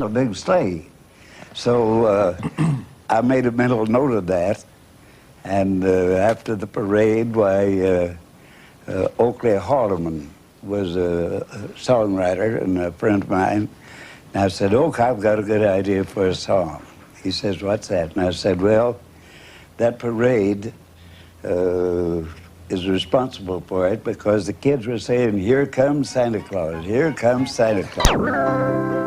a big sleigh. So I made a mental note of that. And after the parade, Oakley Haldeman was a songwriter and a friend of mine. And I said, Oak, I've got a good idea for a song. He says, what's that? And I said, well, that parade is responsible for it because the kids were saying, here comes Santa Claus, here comes Santa Claus.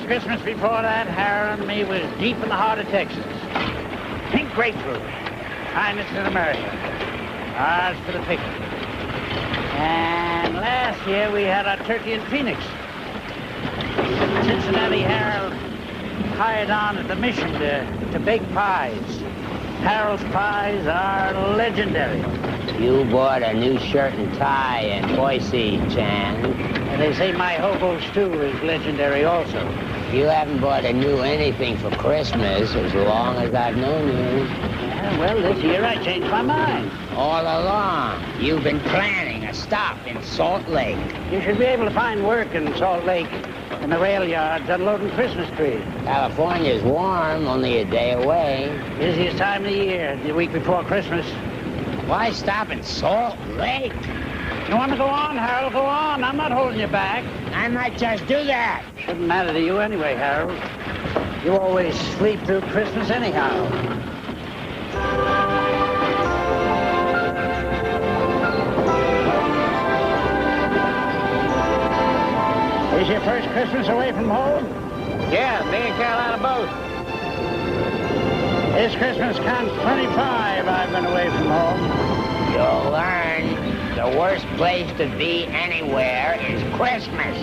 Christmas before that, Harold and me was deep in the heart of Texas. Pink grapefruit, finest in America. Ours for the picking. And last year we had our turkey in Phoenix. Cincinnati Harold hired on at the mission to bake pies. Harold's pies are legendary. You bought a new shirt and tie in Boise, Chan. And they say my Hobo stew is legendary also. You haven't bought a new anything for Christmas as long as I've known you. Yeah, well, this year I changed my mind. All along, you've been planning a stop in Salt Lake. You should be able to find work in Salt Lake in the rail yards unloading Christmas trees. California's warm, only a day away. Busiest time of the year, the week before Christmas. Why stop in Salt Lake? You want to go on, Harold? Go on. I'm not holding you back. I might just do that. Shouldn't matter to you anyway, Harold. You always sleep through Christmas anyhow. Is your first Christmas away from home? Yeah, me and Carolina both. This Christmas counts 25 I've been away from home. You'll learn. The worst place to be anywhere is Christmas.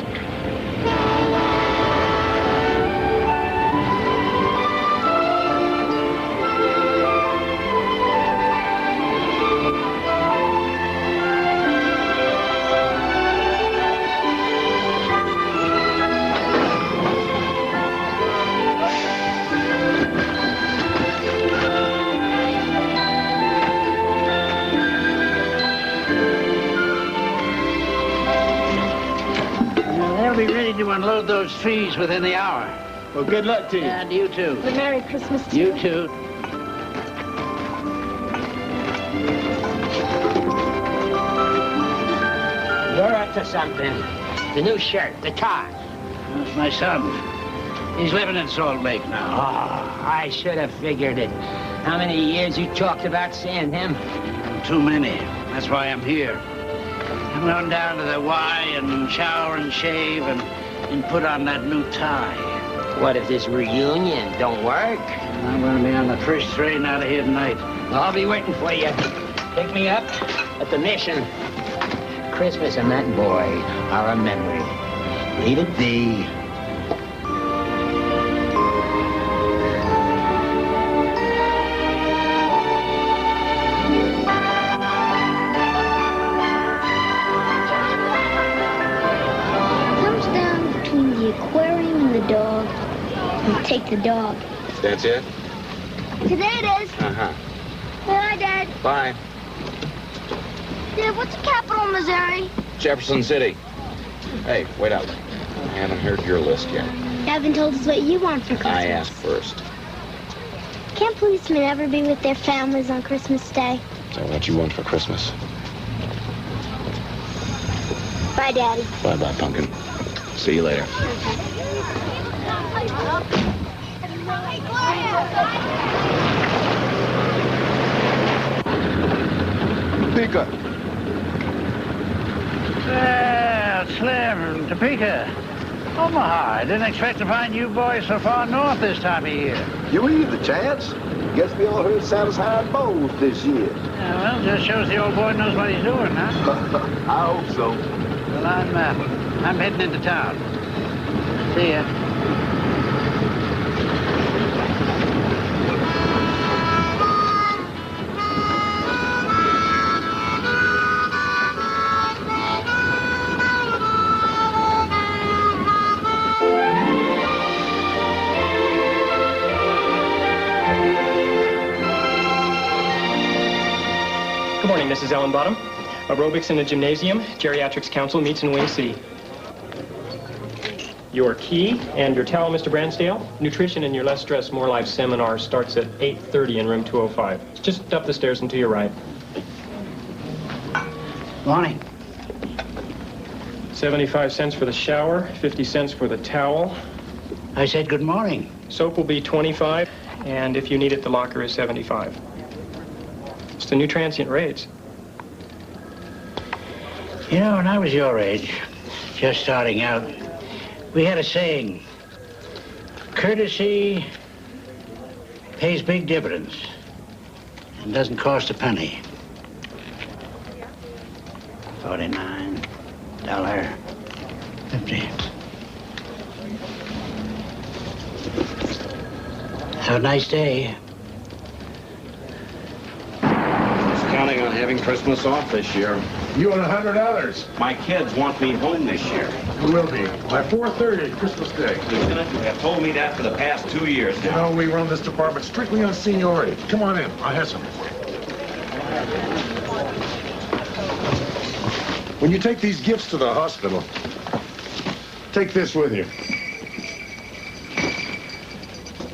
Be ready to unload those trees within the hour. Well, good luck to you. And you too. Well, Merry Christmas to you. You too. You're up to something. The new shirt, the tie. That's my son. He's living in Salt Lake now. Oh, I should have figured it. How many years you talked about seeing him? Too many. That's why I'm here. I'm going down to the Y and shower and shave and put on that new tie. What if this reunion don't work? I'm going to be on the first train out of here tonight. I'll be waiting for you. Pick me up at the mission. Christmas and that boy are a memory. Leave it be. a dog. That's it? Today it is. Uh-huh. Bye, Dad. Bye. Dad, what's the capital of Missouri? Jefferson City. Hey, wait up. I haven't heard your list yet. You haven't told us what you want for Christmas. I asked first. Can't policemen ever be with their families on Christmas Day? Is that what you want for Christmas? Bye, Daddy. Bye-bye, pumpkin. See you later. Topeka. Well, Slim, Topeka. Omaha. I didn't expect to find you boys so far north this time of year. You either, Chance. Guess we all heard Santa's high bows this year. Yeah, well, just shows the old boy knows what he's doing, huh? I hope so. Well, I'm heading into town. See ya. Good morning, Mrs. Ellenbottom. Aerobics in the gymnasium. Geriatrics council meets in Wing C. Your key and your towel, Mr. Bransdale. Nutrition and your Less Stress, More Life seminar starts at 8:30 in room 205. It's just up the stairs and to your right. Morning. 75 cents for the shower, 50 cents for the towel. I said good morning. Soap will be 25, and if you need it, the locker is 75. It's the new transient rates. You know, when I was your age, just starting out, we had a saying, courtesy pays big dividends and doesn't cost a penny. $49.50. Have a nice day. Counting on having Christmas off this year. You and $100. My kids want me home this year. You will be. By 4:30, Christmas Day. Lieutenant, you have told me that for the past 2 years You now. know, we run this department strictly on seniority. Come on in. I have something for you. When you take these gifts to the hospital, take this with you.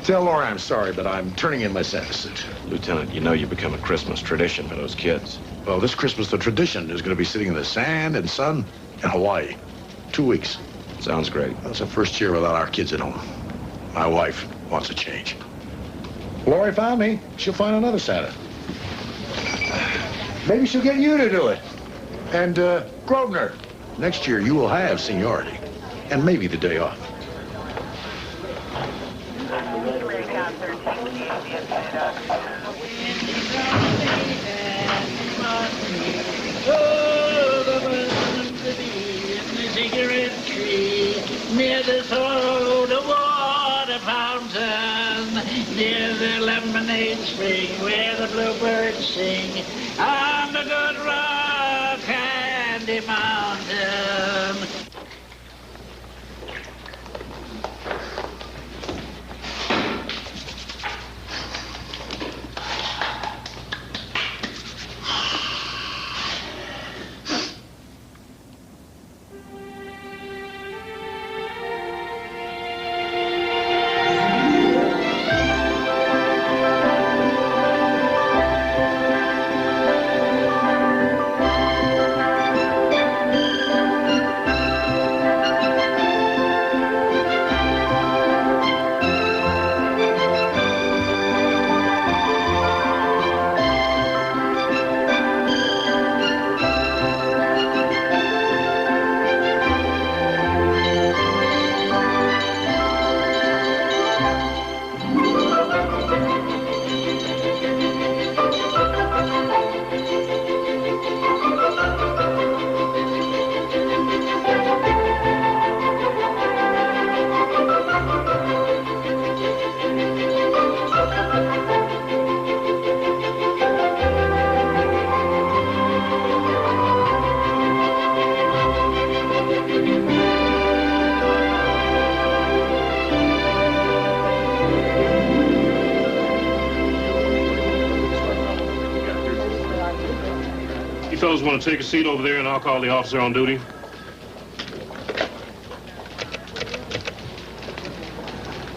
Tell Laura I'm sorry, but I'm turning in my deficit. Lieutenant, you know you become a Christmas tradition for those kids. Well, this Christmas, the tradition is going to be sitting in the sand and sun in Hawaii. 2 weeks. Sounds great. That's the first year without our kids at home. My wife wants a change. Lori found me. She'll find another Santa. Maybe she'll get you to do it. And, Grosvenor, next year you will have seniority. And maybe the day off. Near the soda water fountain, near the lemonade spring where the bluebirds sing, on the good rock candy mountain. fellas want to take a seat over there and I'll call the officer on duty?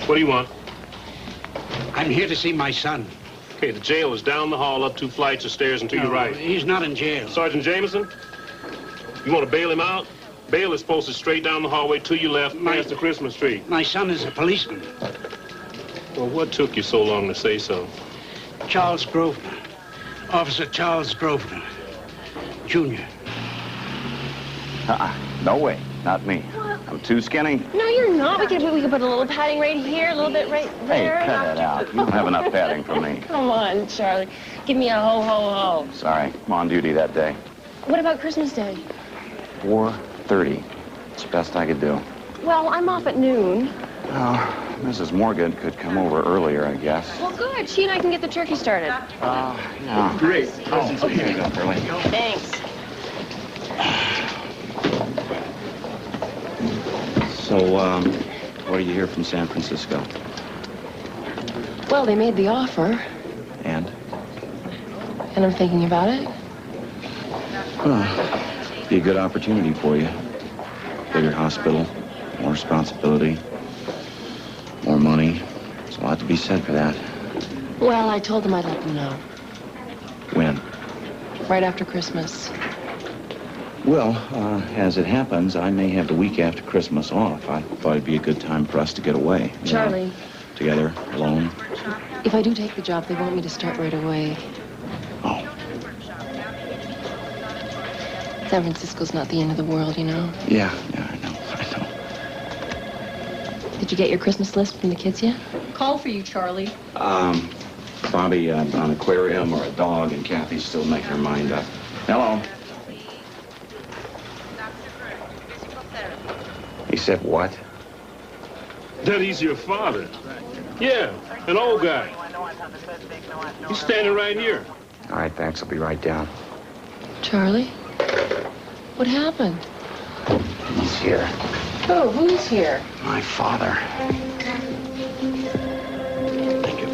What do you want? I'm here to see my son. Okay, the jail is down the hall, up 2 flights of stairs and to your right. He's not in jail. Sergeant Jameson, you want to bail him out? Bail is posted straight down the hallway to your left, past the Christmas tree. My son is a policeman. Well, what took you so long to say so? Charles Grosvenor. Officer Charles Grosvenor, Jr. No way. Not me. I'm too skinny. No, you're not. We could put a little padding right here, a little bit right Hey, there. cut it out. You don't have enough padding for me. Come on, Charlie. Give me a ho, ho, ho. Sorry. I'm on duty that day. What about Christmas Day? 4:30. It's the best I could do. Well, I'm off at noon. Well, Mrs. Morgan could come over earlier, I guess. Well, good. She and I can get the turkey started. Yeah. Great. Oh, here you go, Curly. Thanks. So, what do you hear from San Francisco? Well, they made the offer, And? and I'm thinking about it. Be a good opportunity for you. Bigger hospital, more responsibility, more money. There's a lot to be said for that. Well, I told them I'd let them know. When? Right after Christmas. Well, as it happens, I may have the week after Christmas off. I thought it'd be a good time for us to get away. you know, Charlie, together, alone. if I do take the job, they want me to start right away. Oh, San Francisco's not the end of the world, you know. yeah, I know. Did you get your Christmas list from the kids yet? Call for you, Charlie. Probably an aquarium or a dog, and Kathy's still making her mind up. Hello. He said what? That he's your father. Yeah, an old guy. He's standing right here. All right, thanks. I'll be right down. Charlie? What happened? He's here. Oh, who's here? My father. Thank you.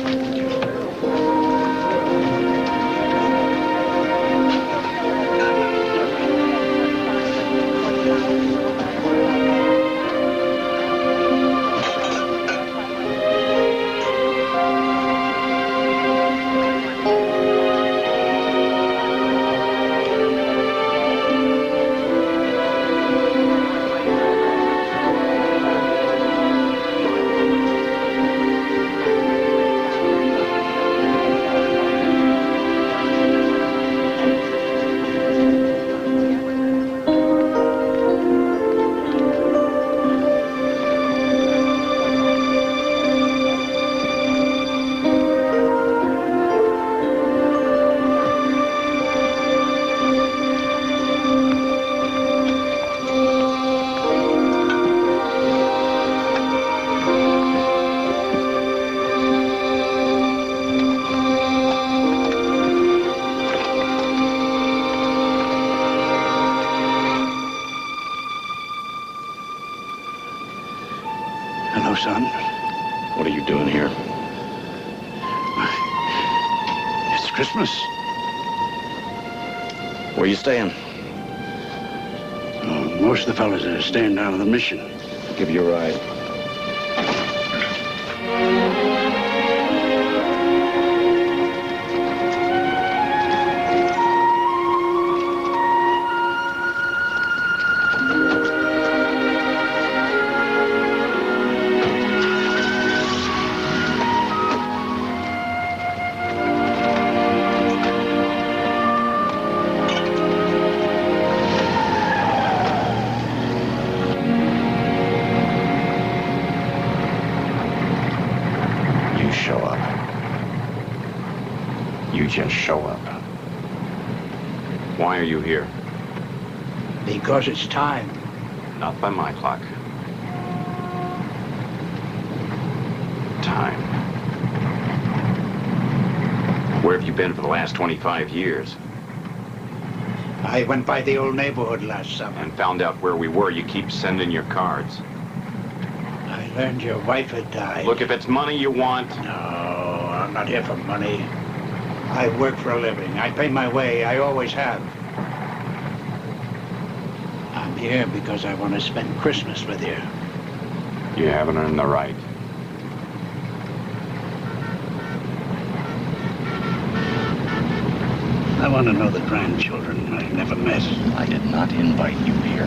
Hello, son. What are you doing here? It's Christmas. Where are you staying? Most of the fellas are staying down at the mission. I'll give you a ride. Show up. You just show up. Why are you here? Because it's time. Not by my clock. Time. Where have you been for the last 25 years? I went by the old neighborhood last summer. And found out where we were. You keep sending your cards. I learned your wife had died. Look, if it's money you want... No, I'm not here for money. I work for a living. I pay my way. I always have. here because I want to spend Christmas with you. You haven't earned the right. I want to know the grandchildren I never met. I did not invite you here.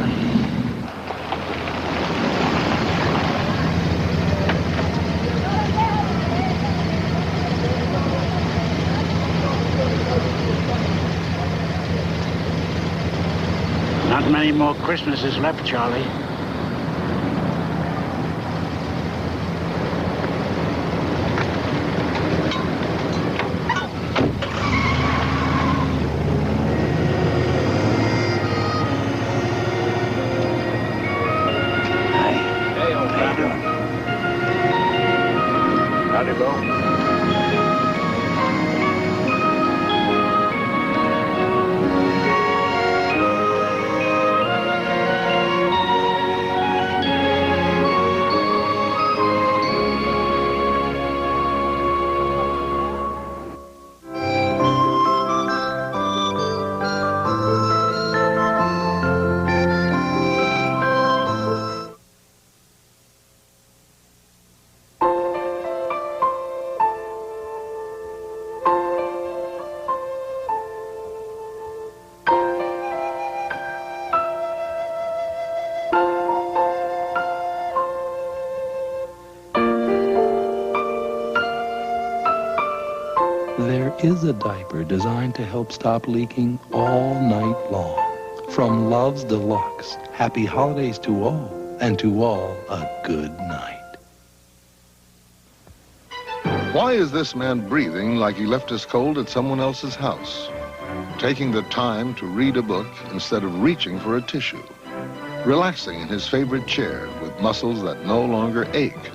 Not many more Christmases left, Charlie. Howdy, Bo. There is a diaper designed to help stop leaking all night long. From Love's Deluxe, happy holidays to all, and to all a good night. Why is this man breathing like he left his cold at someone else's house? Taking the time to read a book instead of reaching for a tissue. Relaxing in his favorite chair with muscles that no longer ache.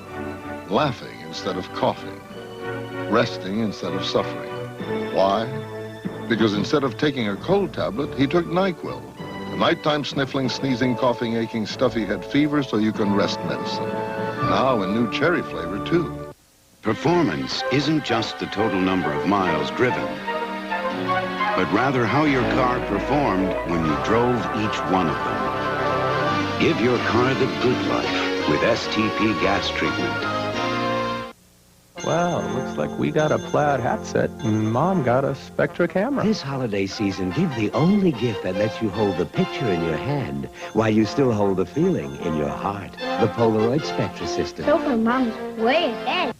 Laughing instead of coughing. Resting instead of suffering. Why? Because instead of taking a cold tablet, he took NyQuil. A nighttime sniffling, sneezing, coughing, aching, stuffy head fever so you can rest medicine. Now a new cherry flavor, too. Performance isn't just the total number of miles driven, but rather how your car performed when you drove each one of them. Give your car the good life with STP gas treatment. Well, looks like we got a plaid hat set and Mom got a Spectra camera. This holiday season, give the only gift that lets you hold the picture in your hand while you still hold the feeling in your heart. The Polaroid Spectra system. So far, Mom's way ahead.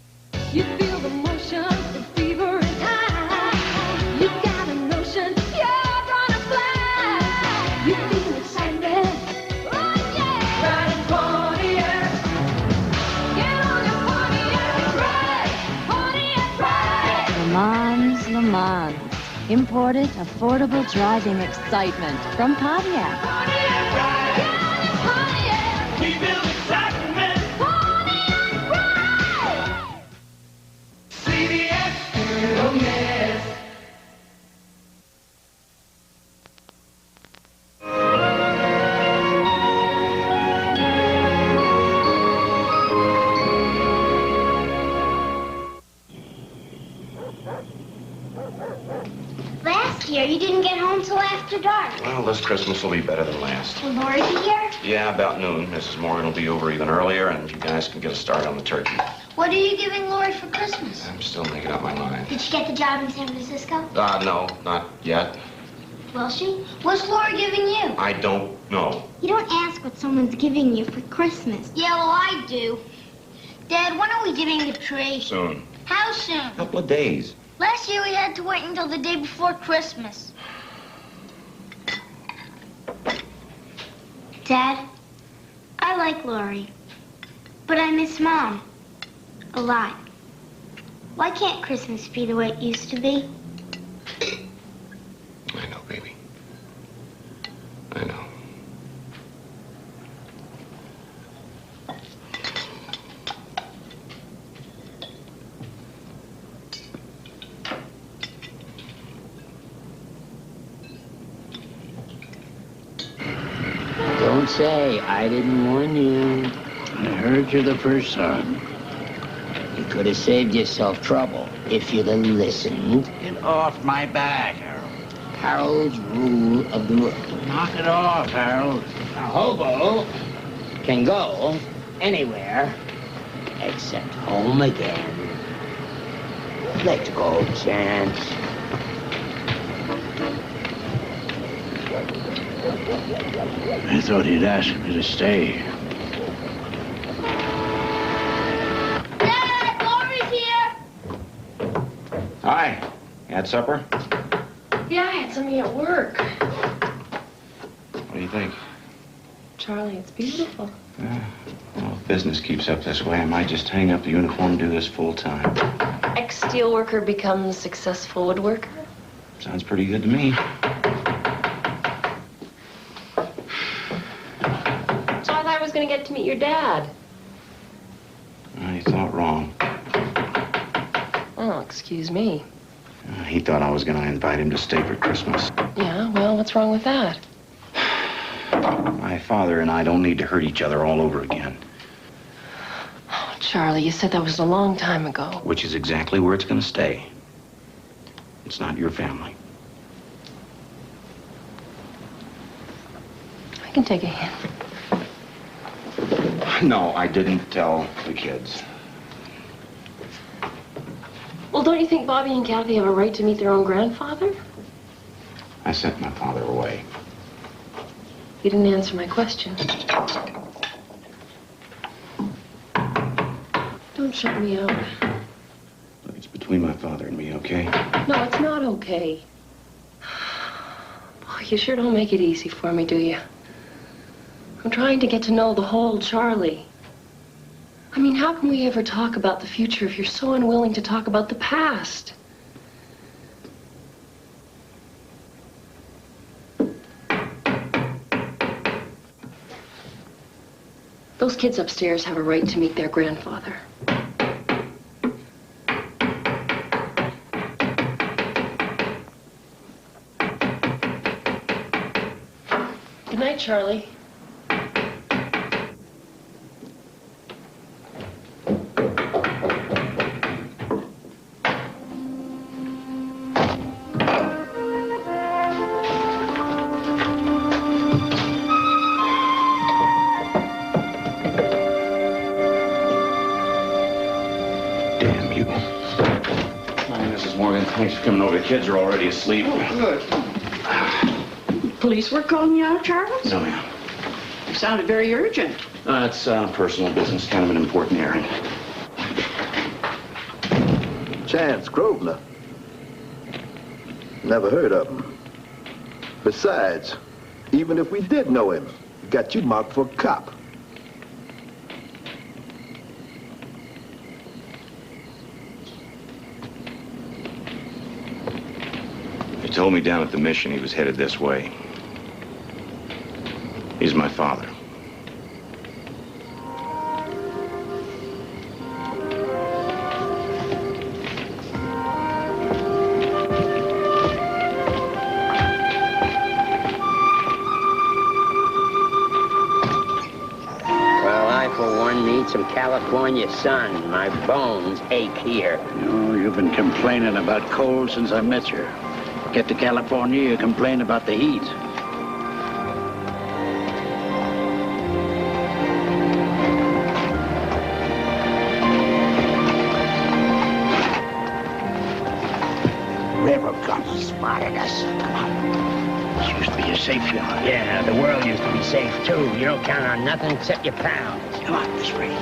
You feel the motion, the fever is high. You got a notion, you're gonna fly. You feel excitement, oh yeah. Riding Pontiac, get on your Pontiac, ride. Le Mans, Le Mans. Imported, affordable driving excitement from Pontiac. Pontiac ride, get on your Pontiac. We build excitement, Pontiac ride. CBS, oh yes. Last year, you didn't get home till after dark. Well, this Christmas will be better than last. Will Lori be here? Yeah, about noon. Mrs. Morgan will be over even earlier, and you guys can get a start on the turkey. What are you giving Lori for Christmas? I'm still making up my mind. Did she get the job in San Francisco? No, not yet. Will she? What's Lori giving you? I don't know. You don't ask what someone's giving you for Christmas. Yeah, well, I do. Dad, when are we getting the tree? Soon. How soon? A couple of days. Last year we had to wait until the day before Christmas. Dad, I like Lori, but I miss Mom a lot. Why can't Christmas be the way it used to be? I know, baby. I know. Don't say I didn't warn you. I heard you the first time. You could have saved yourself trouble if you'd have listened. Get off my back, Harold. Harold's rule of the room. Knock it off, Harold. A hobo can go anywhere except home again. Let's go, Chance. I thought he'd ask me to stay. Dad, Laurie's here. Hi. Had supper? Yeah, I had some of you at work. What do you think? Charlie, it's beautiful. Well, if business keeps up this way, I might just hang up the uniform and do this full time. Ex-steelworker becomes successful woodworker. Sounds pretty good to me. So I thought I was going to get to meet your dad. You thought wrong. Oh, excuse me. He thought I was going to invite him to stay for Christmas. Yeah, well, what's wrong with that? My father and I don't need to hurt each other all over again. Oh, Charlie, you said that was a long time ago. Which is exactly where it's going to stay. It's not your family. I can take a hint. No, I didn't tell the kids. Well, don't you think Bobby and Kathy have a right to meet their own grandfather? I sent my father away. You didn't answer my question. Don't shut me out. Look, it's between my father and me, okay? No, it's not okay. Boy, you sure don't make it easy for me, do you? I'm trying to get to know the whole Charlie. I mean, how can we ever talk about the future if you're so unwilling to talk about the past? Those kids upstairs have a right to meet their grandfather. Good night, Charlie. Thanks for coming over. The kids are already asleep. Good. Police were calling you out, Charles? No, ma'am. You sounded very urgent. It's personal business, kind of an important errand. Chance Grosvenor. Never heard of him. Besides, even if we did know him, we got you marked for a cop. He told me down at the mission he was headed this way. He's my father. Well, I, for one, need some California sun. My bones ache here. Oh, you've been complaining about cold since I met you. Get to California, you complain about the heat. Railroad gun, he spotted us. Come on. This used to be a safe yard. Yeah, the world used to be safe, too. You don't count on nothing except your pals. Come on, this way.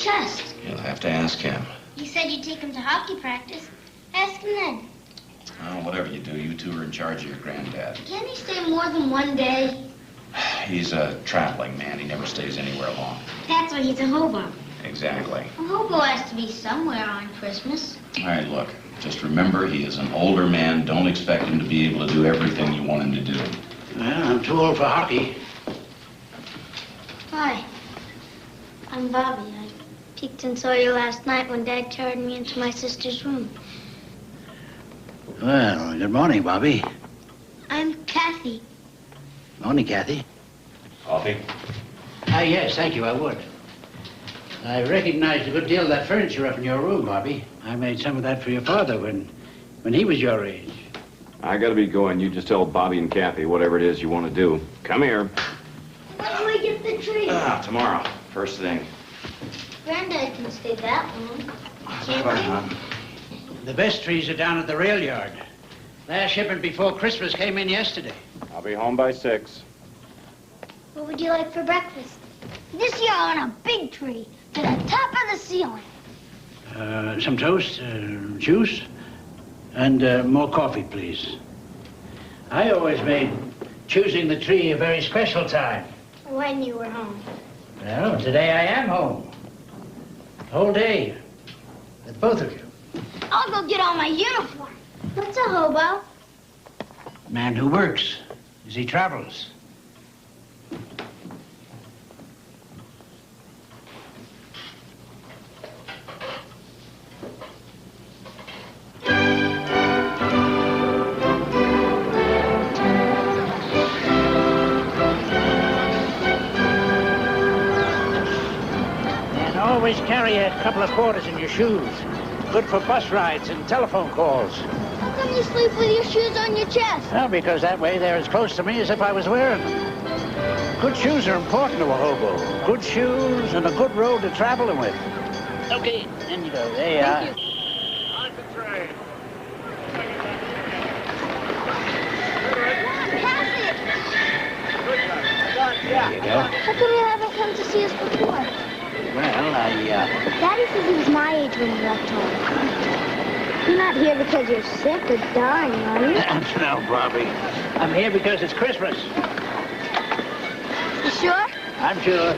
his chest? You'll have to ask him. You said you'd take him to hockey practice. Ask him then. Oh, whatever you do, you two are in charge of your granddad. Can't he stay more than one day? He's a traveling man. He never stays anywhere long. That's why he's a hobo. Exactly. A hobo has to be somewhere on Christmas. All right, look. Just remember, he is an older man. Don't expect him to be able to do everything you want him to do. Well, I'm too old for hockey. Hi. I'm Bobby. I peeked and saw you last night when Dad carried me into my sister's room. Well, good morning, Bobby. I'm Kathy. Morning, Kathy. Coffee? Yes, thank you, I would. I recognized a good deal of that furniture up in your room, Bobby. I made some of that for your father when he was your age. I gotta be going. You just tell Bobby and Kathy whatever it is you want to do. Come here. When do we get the tree? Tomorrow. First thing. Granddad can stay that long. Can't The best trees are down at the rail yard. Last shipment before Christmas came in yesterday. I'll be home by 6. What would you like for breakfast? This year on a big tree to the top of the ceiling. Some toast, juice, and more coffee, please. I always made choosing the tree a very special time. When you were home. Well, today I am home. The whole day. With both of you. I'll go get on my uniform. What's a hobo? Man who works as he travels. And always carry a couple of quarters in your shoes. Good for bus rides and telephone calls. How come you sleep with your shoes on your chest? Well, because that way they're as close to me as if I was wearing them. Good shoes are important to a hobo. Good shoes and a good road to travel them with. Okay, in you go. There you are. On the train. There you go. How come you haven't come to see us before? Well, Daddy says he was my age when he left home. You're not here because you're sick or dying, are you? No, Bobby. I'm here because it's Christmas. You sure? I'm sure.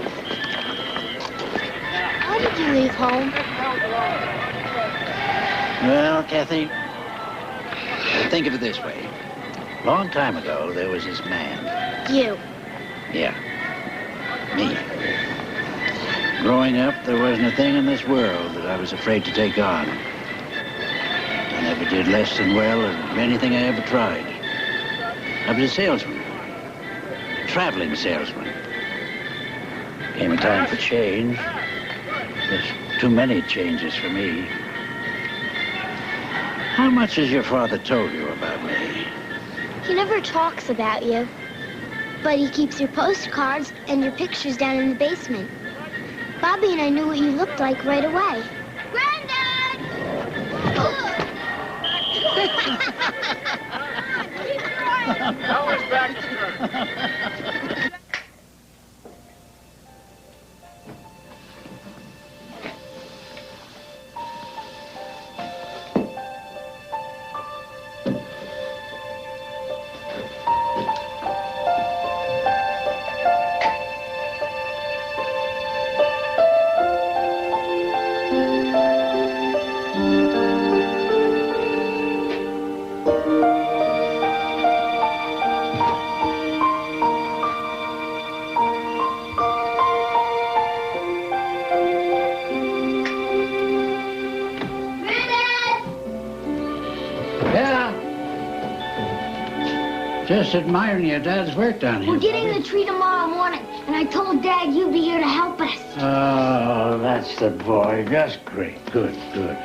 Why did you leave home? Well, Kathy, think of it this way. Long time ago, there was this man. You. Yeah. Me. Growing up, there wasn't a thing in this world that I was afraid to take on. I never did less than well in anything I ever tried. I was a salesman. A traveling salesman. Came a time for change. There's too many changes for me. How much has your father told you about me? He never talks about you. But he keeps your postcards and your pictures down in the basement. Bobby and I knew what you looked like right away. Granddad! Now it's back to her. Just admiring your dad's work down here. We're getting the tree tomorrow morning, and I told Dad you'd be here to help us. Oh, that's the boy. Just great. Good, good.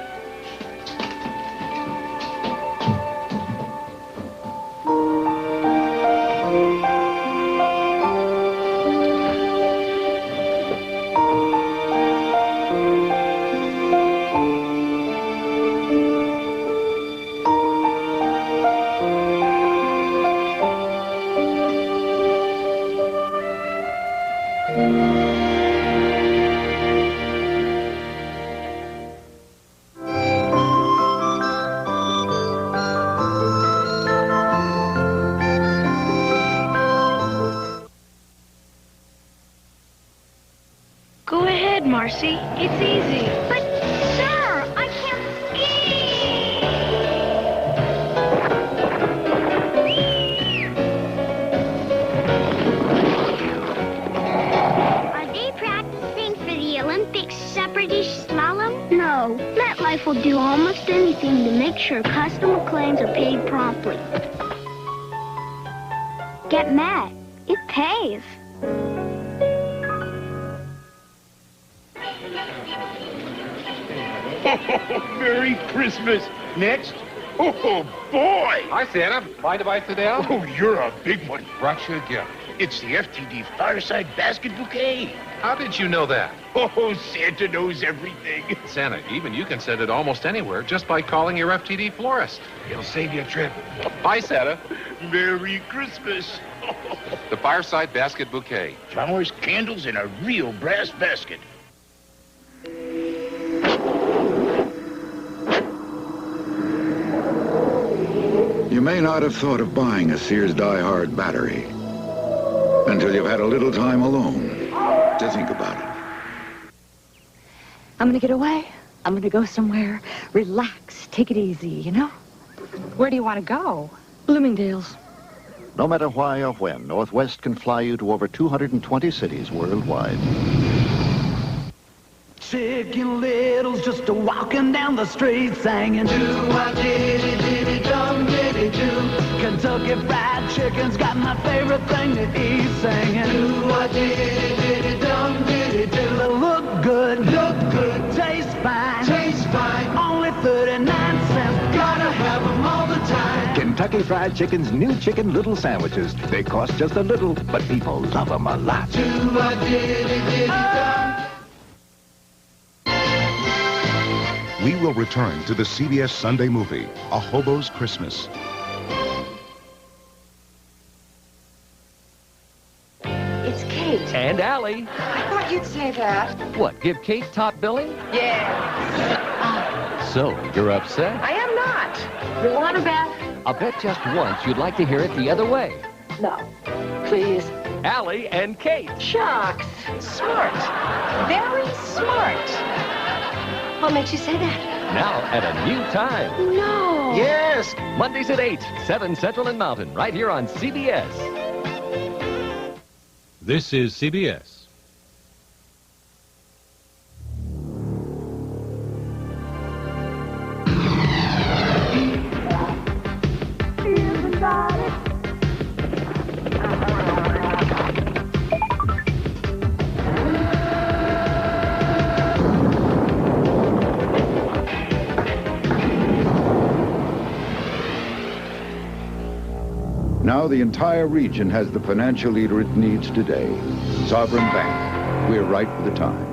Go ahead, Marcy. It's easy. But, sir, I can't ski! Are they practicing for the Olympic separatish slalom? No. MetLife will do almost anything to make sure customer claims are paid promptly. Get Met. It pays. Merry Christmas. Next. Oh, boy. Hi, Santa. Mind if I sit down? Oh, you're a big one. Brought you a gift. It's the FTD Fireside Basket Bouquet. How did you know that? Oh, Santa knows everything. Santa, even you can send it almost anywhere just by calling your FTD florist. It'll save you a trip. Bye, Santa. Merry Christmas. The Fireside Basket Bouquet. Flowers, candles, and a real brass basket. You may not have thought of buying a Sears Die-Hard battery until you've had a little time alone to think about it. I'm gonna get away. I'm gonna go somewhere, relax, take it easy, you know? Where do you want to go? Bloomingdale's. No matter why or when, Northwest can fly you to over 220 cities worldwide. Chicken Little's just a-walking down the street singing do-a-diddy-diddy-dum-diddy-do. Kentucky Fried Chicken's got my favorite thing to eat singing do-a-diddy-diddy-dum-diddy-do. They look good, taste fine, only 39 cents, gotta have them all the time. Kentucky Fried Chicken's new Chicken Little sandwiches. They cost just a little, but people love them a lot. Do-a-diddy-diddy-dum. We will return to the CBS Sunday movie, A Hobo's Christmas. It's Kate. And Allie. I thought you'd say that. What, give Kate top billing? Yeah. So, you're upset? I am not. You want her back? I'll bet just once you'd like to hear it the other way. No. Please. Allie and Kate. Shucks. Smart. Very smart. What makes you say that? Now at a new time. No. Yes. Mondays at 8, 7 Central and Mountain, right here on CBS. This is CBS. Now the entire region has the financial leader it needs today. Sovereign Bank. We're right for the times.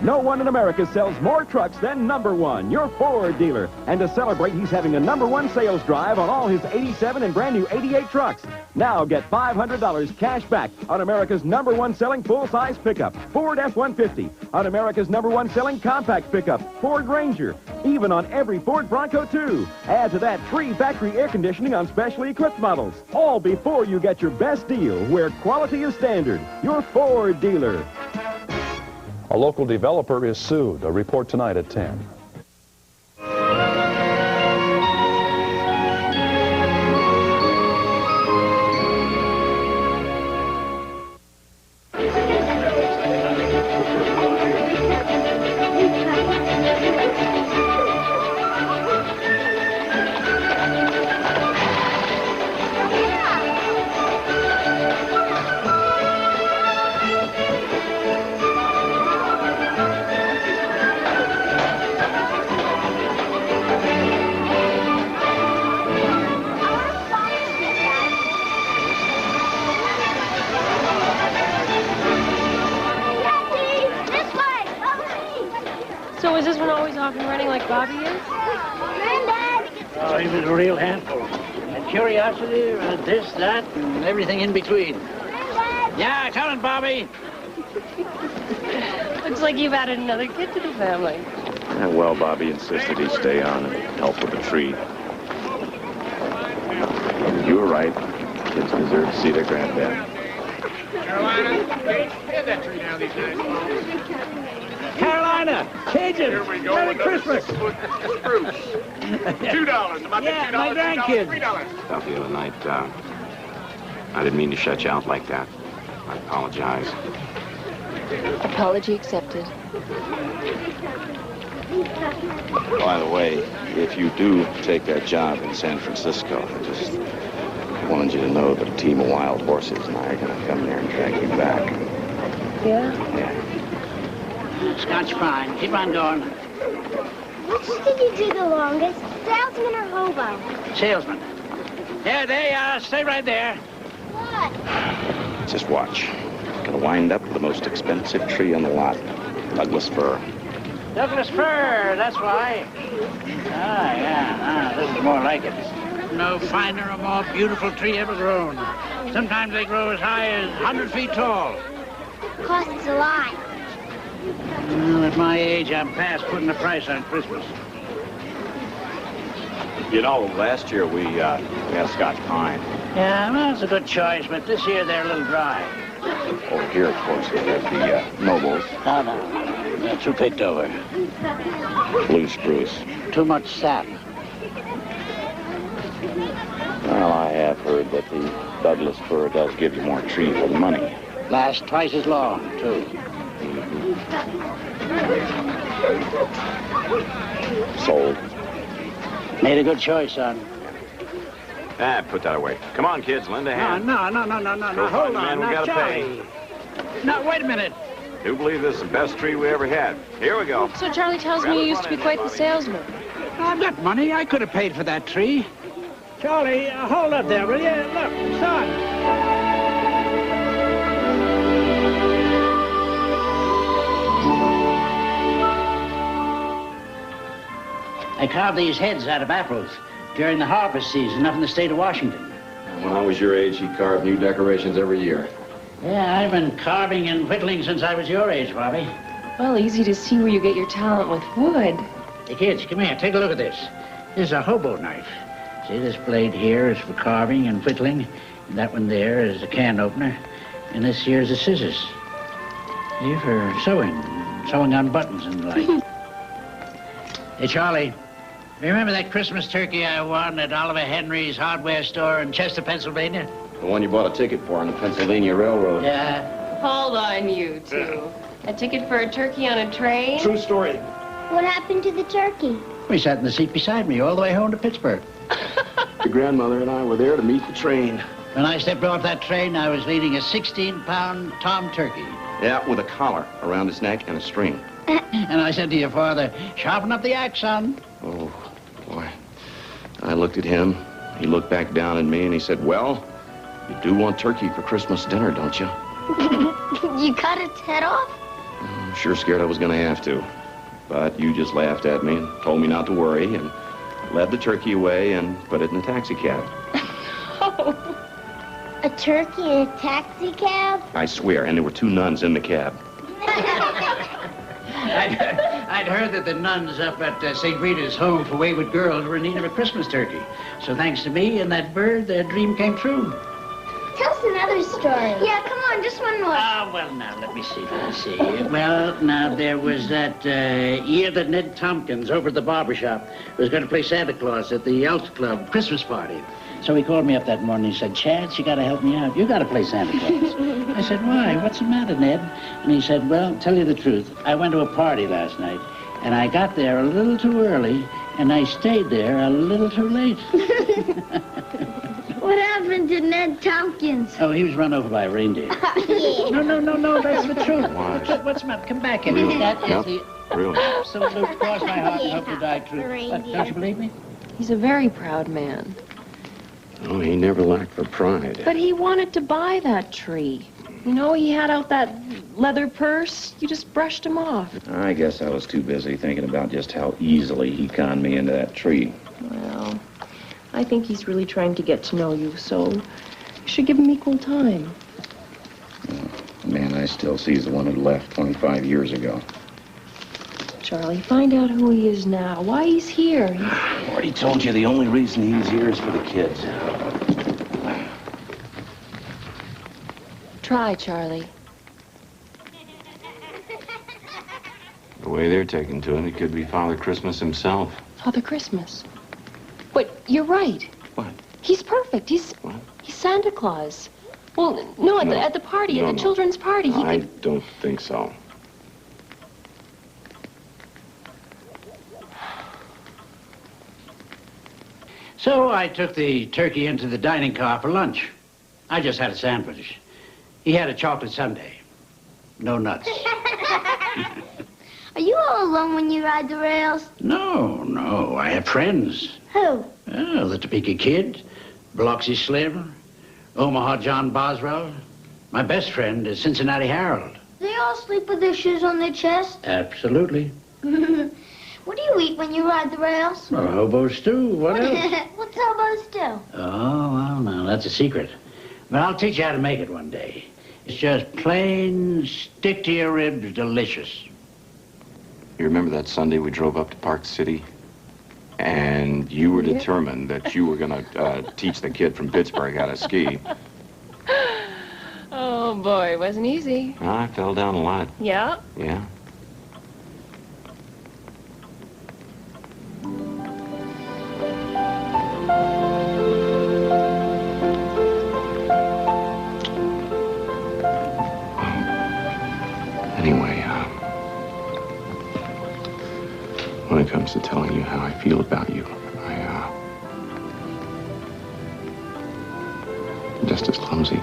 No one in America sells more trucks than Number One, your Ford dealer. And to celebrate, he's having a Number One sales drive on all his 87 and brand new 88 trucks. Now get $500 cash back on America's Number One selling full-size pickup, Ford F-150, on America's Number One selling compact pickup, Ford Ranger, even on every Ford Bronco, too. Add to that free factory air conditioning on specially equipped models. All before you get your best deal, where quality is standard. Your Ford dealer. A local developer is sued. A report tonight at 10. So is this one always off and running like Bobby is? Oh, he was a real handful. And curiosity, this, that, and everything in between. Yeah, coming, Bobby. Looks like you've added another kid to the family. Yeah, well, Bobby insisted he stay on and help with the tree. You were right. Kids deserve to see their granddad. Carolina? Gage. Hand that tree down these guys. Carolina, Cajun, Here we go. Merry Another Christmas. 6-foot spruce. $2. About Yeah, $2, my grandkids. $3. Stuff the other night, I didn't mean to shut you out like that. I apologize. Apology accepted. By the way, if you do take that job in San Francisco, I just wanted you to know that a team of wild horses and I are going to come there and drag you back. Yeah? Scotch fine. Keep on going. Which did you do the longest? Salesman or hobo? Salesman. There they are. Stay right there. What? Just watch. Gonna wind up with the most expensive tree on the lot. Douglas fir. Douglas fir, that's why. Ah, yeah. This is more like it. No finer or more beautiful tree ever grown. Sometimes they grow as high as 100 feet tall. Costs a lot. Well, at my age, I'm past putting a price on Christmas. You know, last year we had Scotch pine. Yeah, well, it's a good choice, but this year they're a little dry. Over here, of course, we have the nobles. No. They're too picked over. Blue spruce. Too much sap. Well, I have heard that the Douglas fir does give you more tree for the money. Lasts twice as long, too. Sold. Made a good choice, son. Put that away. Come on, kids, lend a hand. No. Go Hold find the on, man we now, gotta Charlie. No, wait a minute. Do believe this is the best tree we ever had. Here we go. So Charlie tells me you used to be quite the salesman. I've got money. I could have paid for that tree. Charlie, hold up there, will you? Look, son. I carved these heads out of apples during the harvest season up in the state of Washington. When I was your age, he carved new decorations every year. Yeah, I've been carving and whittling since I was your age, Bobby. Well, easy to see where you get your talent with wood. Hey, kids, come here. Take a look at this. This is a hobo knife. See, this blade here is for carving and whittling. And that one there is a can opener. And this here is the scissors. See, for sewing on buttons and the like. Hey, Charlie, remember that Christmas turkey I won at Oliver Henry's hardware store in Chester, Pennsylvania? The one you bought a ticket for on the Pennsylvania Railroad. Yeah. Hold on, you two. A ticket for a turkey on a train? True story. What happened to the turkey? We sat in the seat beside me all the way home to Pittsburgh. Your grandmother and I were there to meet the train. When I stepped off that train, I was leading a 16-pound tom turkey. Yeah, with a collar around his neck and a string. And I said to your father, sharpen up the axe, son. Oh, boy. I looked at him. He looked back down at me and he said, well, you do want turkey for Christmas dinner, don't you? You cut its head off? I'm sure scared I was going to have to. But you just laughed at me and told me not to worry and led the turkey away and put it in a taxi cab. A turkey in a taxi cab? I swear, and there were 2 nuns in the cab. I'd heard that the nuns up at St. Rita's Home for Wayward Girls were in need of a Christmas turkey. So thanks to me and that bird, their dream came true. Tell us another story. Yeah, come on, just one more. Ah, well, now, let me see. Well, now, there was that year that Ned Tompkins over at the barber shop was going to play Santa Claus at the Elks Club Christmas party. So he called me up that morning and he said, Chance, you got to help me out. You got to play Santa Claus. I said, why? What's the matter, Ned? And he said, well, tell you the truth. I went to a party last night, and I got there a little too early, and I stayed there a little too late. What happened to Ned Tompkins? Oh, he was run over by a reindeer. Yeah. No, that's the truth. What's the matter? Come back here. Really? That is Yep. the Really? absolute cross my heart and hope to die The truth. reindeer. Don't you believe me? He's a very proud man. Oh, he never lacked for pride. But he wanted to buy that tree. You know, he had out that leather purse. You just brushed him off. I guess I was too busy thinking about just how easily he conned me into that tree. Well, I think he's really trying to get to know you, so you should give him equal time. The man I still see is the one who left 25 years ago. Charlie, find out who he is now, why he's here. I already told you the only reason he's here is for the kids. Try, Charlie. The way they're taking to it could be Father Christmas himself. Father Christmas. But you're right. What? He's perfect. He's Santa Claus. Well, no, at the party, at the children's party, he I could... don't think so. So I took the turkey into the dining car for lunch. I just had a sandwich. He had a chocolate sundae. No nuts. Are you all alone when you ride the rails? No. I have friends. Who? Oh, the Topeka Kid, Biloxi Slim, Omaha John Boswell. My best friend is Cincinnati Harold. They all sleep with their shoes on their chest? Absolutely. What do you eat when you ride the rails? Well, hobo stew. What else? What's hobo stew? Oh, well, now, that's a secret. But I'll teach you how to make it one day. It's just plain, stick-to-your-ribs, delicious. You remember that Sunday we drove up to Park City? And you were determined that you were going to teach the kid from Pittsburgh how to ski. Oh, boy, it wasn't easy. I fell down a lot. Yeah? Yeah. Anyway, when it comes to telling you how I feel about you, I'm just as clumsy.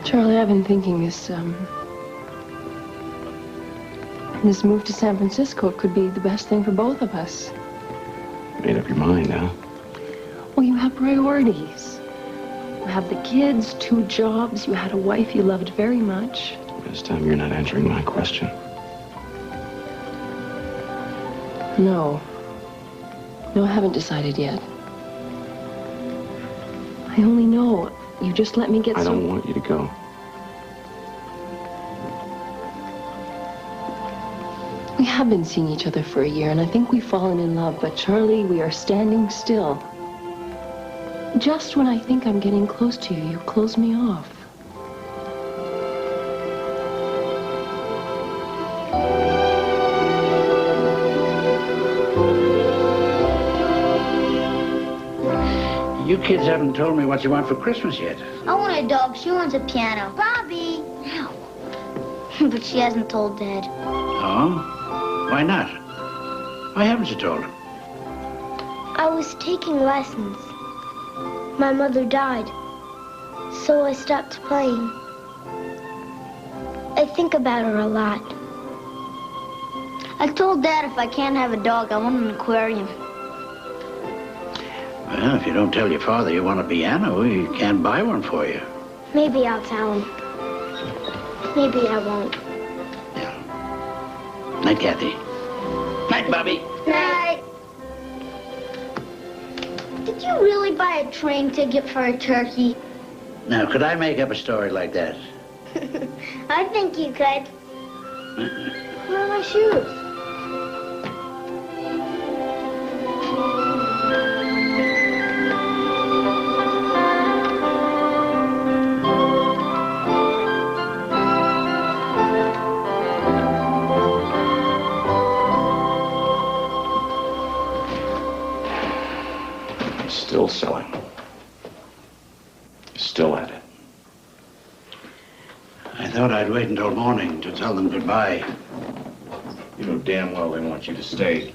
Charlie, I've been thinking this move to San Francisco could be the best thing for both of us. Made up your mind, huh? Well, you have priorities. You have the kids, 2 jobs, you had a wife you loved very much. This time you're not answering my question. No. No, I haven't decided yet. I only know you just let me get I don't want you to go. We have been seeing each other for a year, and I think we've fallen in love. But, Charlie, we are standing still. Just when I think I'm getting close to you, you close me off. You kids haven't told me what you want for Christmas yet. I want a dog. She wants a piano. Bobby! No. But she hasn't told Dad. Oh? Why not? Why haven't you told him? I was taking lessons. My mother died, so I stopped playing. I think about her a lot. I told Dad if I can't have a dog, I want an aquarium. Well, if you don't tell your father you want a piano, he can't buy one for you. Maybe I'll tell him. Maybe I won't. Night, Kathy. Night, Bobby. Night. Did you really buy a train ticket for a turkey? Now, could I make up a story like that? I think you could. Where are my shoes? Still selling. Still at it. I thought I'd wait until morning to tell them goodbye. You know damn well they want you to stay.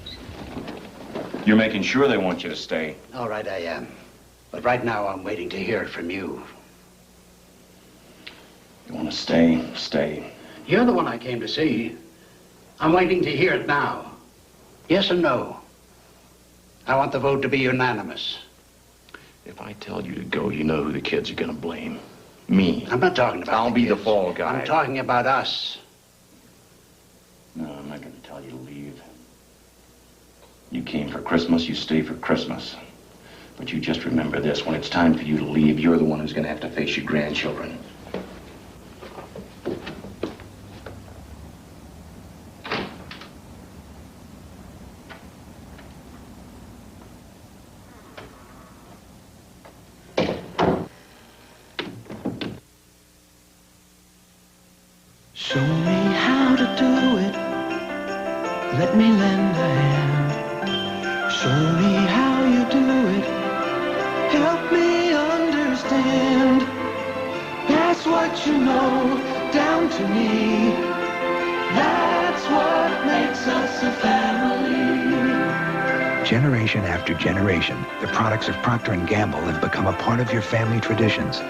You're making sure they want you to stay. All right, I am. But right now, I'm waiting to hear it from you. You want to stay? Stay. You're the one I came to see. I'm waiting to hear it now. Yes or no? I want the vote to be unanimous. If I tell you to go, you know who the kids are going to blame. Me. I'm not talking about I'll be the fall guy. I'm talking about us. No, I'm not going to tell you to leave. You came for Christmas, you stay for Christmas. But you just remember this, when it's time for you to leave, you're the one who's going to have to face your grandchildren. Show me how to do it. Let me lend a hand. Show me how you do it. Help me understand. Pass what you know down to me. That's what makes us a family. Generation after generation, the products of Procter & Gamble have become a part of your family traditions.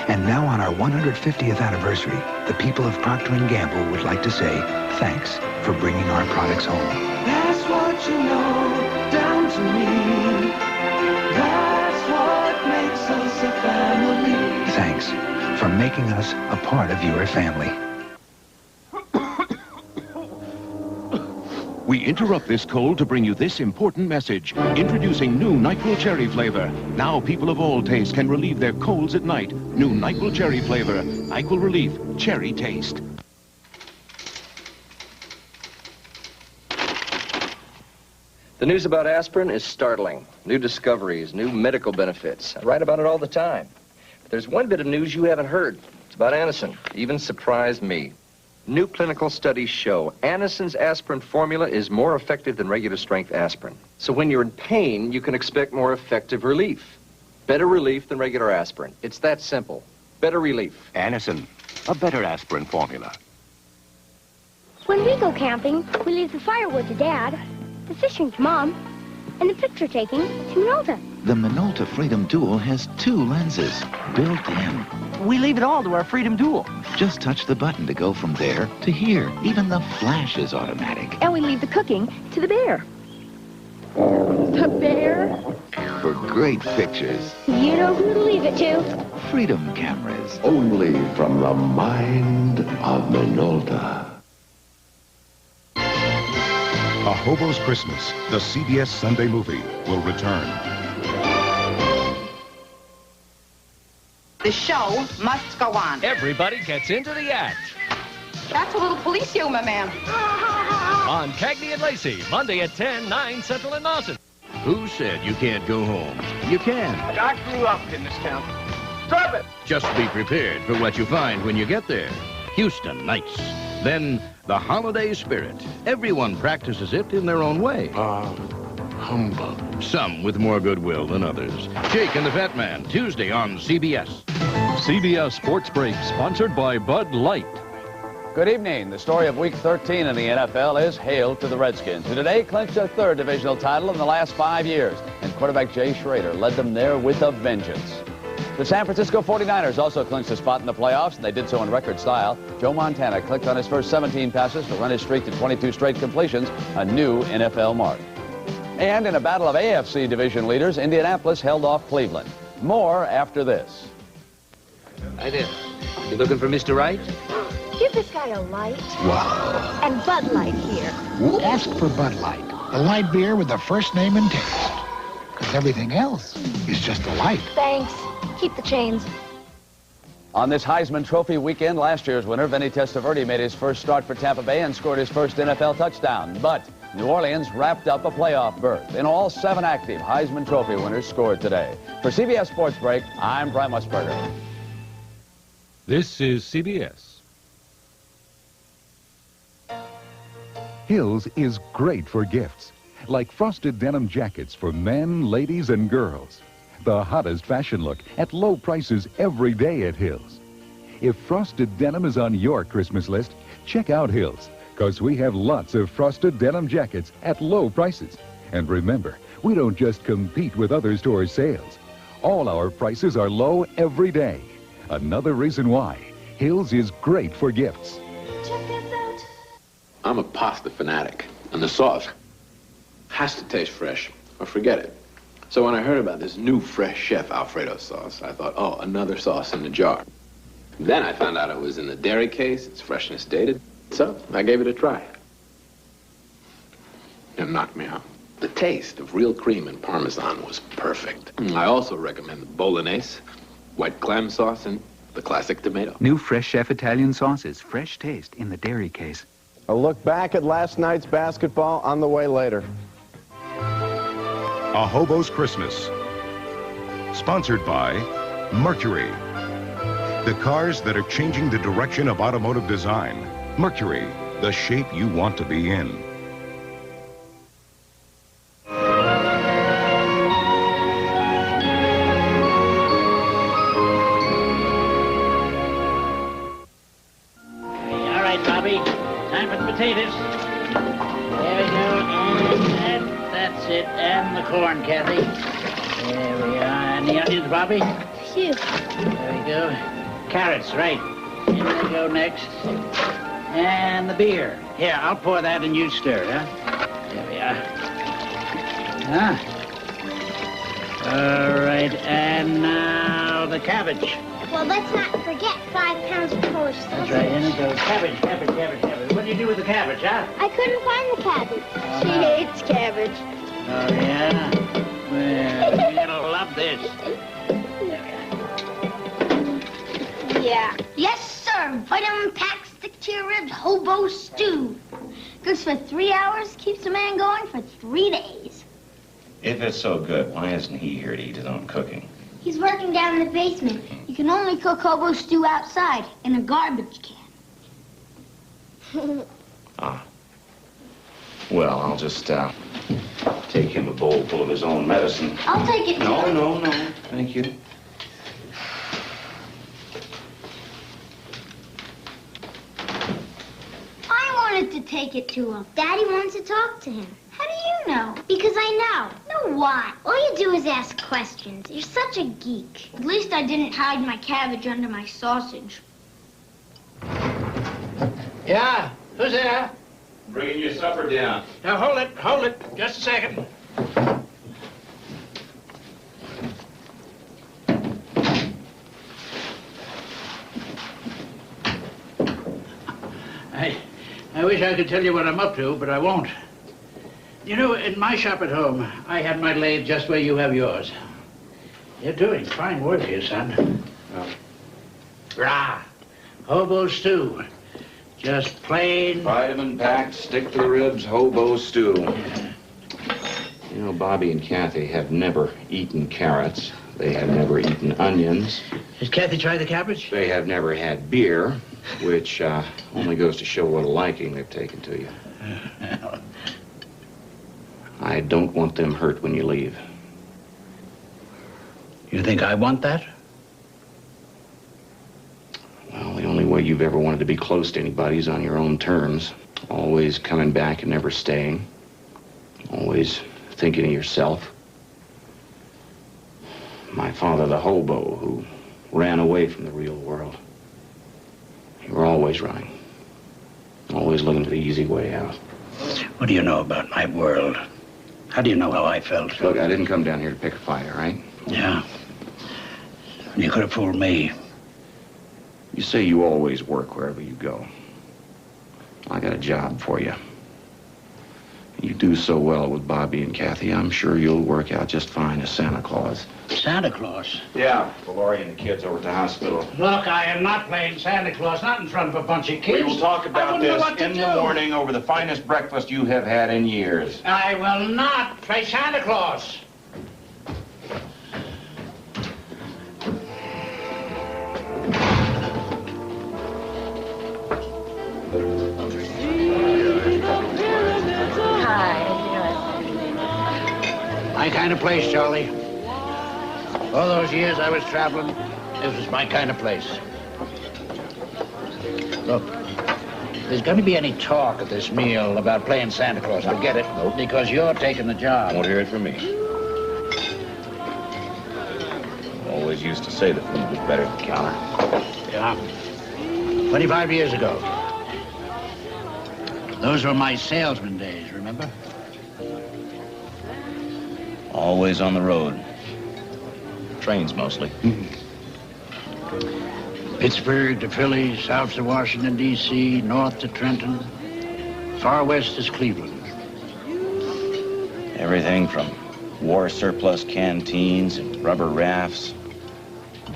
And now on our 150th anniversary, the people of Procter & Gamble would like to say thanks for bringing our products home. That's what you know down to me. That's what makes us a family. Thanks for making us a part of your family. We interrupt this cold to bring you this important message. Introducing new NyQuil Cherry flavor. Now people of all tastes can relieve their colds at night. New NyQuil Cherry flavor. NyQuil Relief. Cherry taste. The news about aspirin is startling. New discoveries, new medical benefits. I write about it all the time. But there's one bit of news you haven't heard. It's about Anacin. Even surprised me. New clinical studies show Anacin's aspirin formula is more effective than regular strength aspirin. So when you're in pain, you can expect more effective relief. Better relief than regular aspirin. It's that simple. Better relief. Anacin, a better aspirin formula. When we go camping, we leave the firewood to Dad, the fishing to Mom, and the picture taking to Minolta. The Minolta Freedom Dual has 2 lenses built in. We leave it all to our Freedom Dual. Just touch the button to go from there to here. Even the flash is automatic. And we leave the cooking to the bear. The bear? For great pictures, You know who to leave it to. Freedom cameras. Only from the mind of Minolta. A Hobo's Christmas, the CBS Sunday movie, will return. The show must go on. Everybody gets into the act. That's a little police humor, ma'am. On Cagney and Lacey, Monday at 10, 9 Central and Mountain. Who said you can't go home? You can. I grew up in this town. Stop it! Just be prepared for what you find when you get there. Houston Nights. Then the holiday spirit. Everyone practices it in their own way. Humbug. Some with more goodwill than others. Jake and the Fat Man, Tuesday on CBS. CBS Sports Break, sponsored by Bud Light. Good evening. The story of Week 13 in the NFL is hail to the Redskins, who today clinched a 3rd divisional title in the last 5 years. And quarterback Jay Schrader led them there with a vengeance. The San Francisco 49ers also clinched a spot in the playoffs, and they did so in record style. Joe Montana clicked on his first 17 passes to run his streak to 22 straight completions, a new NFL mark. And in a battle of AFC division leaders, Indianapolis held off Cleveland. More after this. Hi there. You looking for Mr. Wright? Give this guy a light. Wow. And Bud Light here. Ask for Bud Light, the light beer with the first name and taste. Because everything else is just a light. Thanks. Keep the chains. On this Heisman Trophy weekend, last year's winner, Vinny Testaverde, made his first start for Tampa Bay and scored his first NFL touchdown. But New Orleans wrapped up a playoff berth. In all, 7 active Heisman Trophy winners scored today. For CBS Sports Break, I'm Brent Musburger. This is CBS. Hills is great for gifts, like frosted denim jackets for men, ladies, and girls. The hottest fashion look at low prices every day at Hills. If frosted denim is on your Christmas list, check out Hills, because we have lots of frosted denim jackets at low prices. And remember, we don't just compete with other stores' sales. All our prices are low every day. Another reason why Hills is great for gifts. I'm a pasta fanatic, and the sauce has to taste fresh, or forget it. So when I heard about this new Fresh Chef Alfredo sauce, I thought, oh, another sauce in the jar. Then I found out it was in the dairy case, its freshness dated, so I gave it a try. It knocked me out. The taste of real cream and Parmesan was perfect. I also recommend the Bolognese, white clam sauce, and the classic tomato. New Fresh Chef Italian sauces, fresh taste in the dairy case. A look back at last night's basketball on the way later. A Hobo's Christmas, sponsored by Mercury. The cars that are changing the direction of automotive design. Mercury, the shape you want to be in. All right, Bobby. Time for the potatoes. There we go. And that's it. And the corn, Kathy. There we are. And the onions, Bobby. Phew. There we go. Carrots, right. Here we go next. And the beer. Here, I'll pour that and you stir, huh? There we are. All right, and now the cabbage. Well, let's not forget 5 pounds of Polish sausage. That's right, here we go. Cabbage. What do you do with the cabbage, huh? I couldn't find the cabbage. She hates cabbage. Oh, yeah? Well, you're gonna love this. Yeah. Yes, sir. Vitamin pack, stick to your ribs, hobo stew. Cooks for 3 hours, keeps a man going for 3 days. If it's so good, why isn't he here to eat his own cooking? He's working down in the basement. You can only cook hobo stew outside, in a garbage can. Well, I'll just take him a bowl full of his own medicine. I'll take it, No, too. no, no. Thank you. I wanted to take it to him. Daddy wants to talk to him. How do you know? Because I know. Know what? All you do is ask questions. You're such a geek. At least I didn't hide my cabbage under my sausage. Yeah? Who's there? Bringing your supper down. Now, hold it. Just a second. I wish I could tell you what I'm up to, but I won't. You know, in my shop at home, I have my lathe just where you have yours. You're doing fine work here, son. Rah! Hobo stew. Just plain... Vitamin-packed, stick-to-the-ribs, hobo stew. You know, Bobby and Kathy have never eaten carrots. They have never eaten onions. Has Kathy tried the cabbage? They have never had beer, which only goes to show what a liking they've taken to you. I don't want them hurt when you leave. You think I want that? Well, the only way you've ever wanted to be close to anybody is on your own terms. Always coming back and never staying. Always thinking of yourself. My father, the hobo, who ran away from the real world. You were always running. Always looking for the easy way out. What do you know about my world? How do you know how I felt? Look, I didn't come down here to pick a fight, all right? Yeah. You could have fooled me. You say you always work wherever you go. I got a job for you. You do so well with Bobby and Kathy, I'm sure you'll work out just fine as Santa Claus. Santa Claus? Yeah, for Laurie and the kids over at the hospital. Look, I am not playing Santa Claus, not in front of a bunch of kids. We will talk about this in do. the morning over the finest breakfast you have had in years. I will not play Santa Claus. My kind of place, Charlie. All those years I was traveling, this was my kind of place. Look, if there's going to be any talk at this meal about playing Santa Claus, forget it. Nope. Because you're taking the job. Won't hear it from me. Always used to say the food was better than the counter. Yeah. 25 years ago. Those were my salesman days, remember? Always on the road. Trains mostly. Pittsburgh to Philly, south to Washington, D.C., north to Trenton, far west is Cleveland. Everything from war surplus canteens and rubber rafts,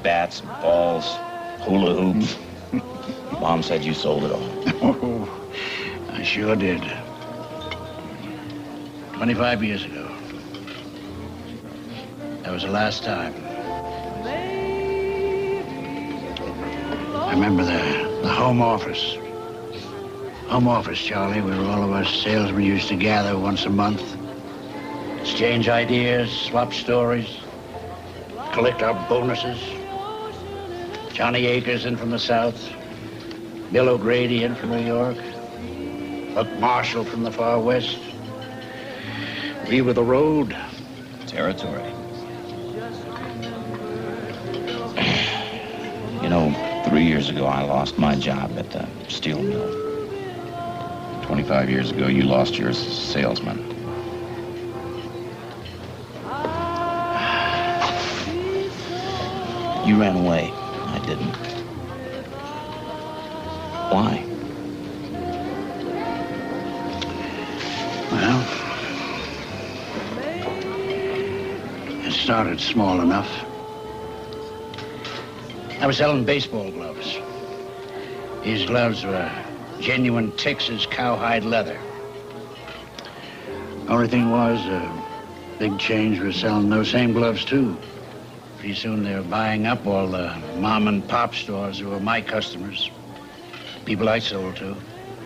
bats and balls, hula hoops. Mom said you sold it all. Oh, I sure did. 25 years ago. That was the last time. I remember the home office. Home office, Charlie, where all of us salesmen used to gather once a month. Exchange ideas, swap stories, collect our bonuses. Johnny Akers in from the South, Bill O'Grady in from New York, Buck Marshall from the far West. We were the road. Territory. You know, 3 years ago, I lost my job at the steel mill. 25 years ago, you lost yours as a salesman. You ran away. I didn't. Why? Well, it started small enough. I was selling baseball gloves. These gloves were genuine Texas cowhide leather. Only thing was, big change was selling those same gloves, too. Pretty soon they were buying up all the mom and pop stores who were my customers. People I sold to.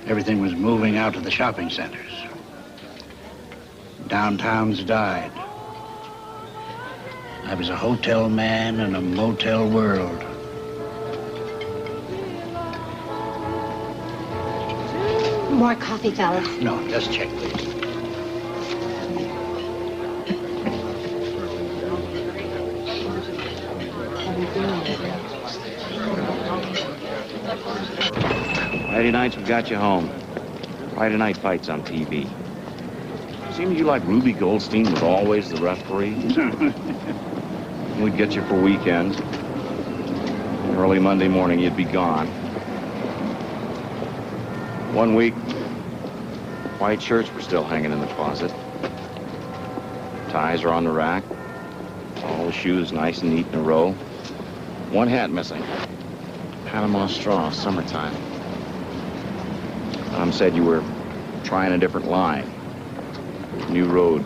Everything was moving out to the shopping centers. Downtowns died. I was a hotel man in a motel world. More coffee, fellas. No, just check, please. Friday nights, we got you home. Friday night fights on TV. Seemed you like Ruby Goldstein was always the referee. We'd get you for weekends. Early Monday morning, you'd be gone. One week, white shirts were still hanging in the closet. Ties are on the rack. All the shoes nice and neat in a row. One hat missing. Panama straw, summertime. Tom said you were trying a different line. New road.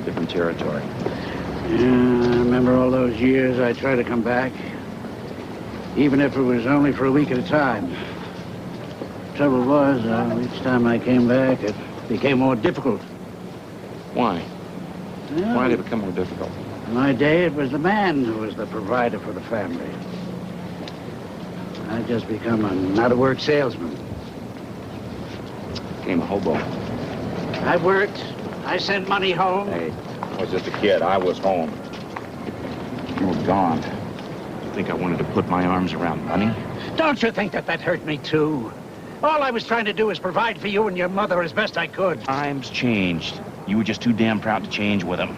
Different territory. Yeah, I remember all those years I tried to come back. Even if it was only for a week at a time. Trouble was, each time I came back, it became more difficult. Why? Well, Why did it become more difficult? In my day, it was the man who was the provider for the family. I just become an out-of-work salesman. Became a hobo. I worked. I sent money home. Hey, I was just a kid. I was home. You were gone. You think I wanted to put my arms around money? Don't you think that hurt me, too? All I was trying to do was provide for you and your mother as best I could. Times changed. You were just too damn proud to change with them.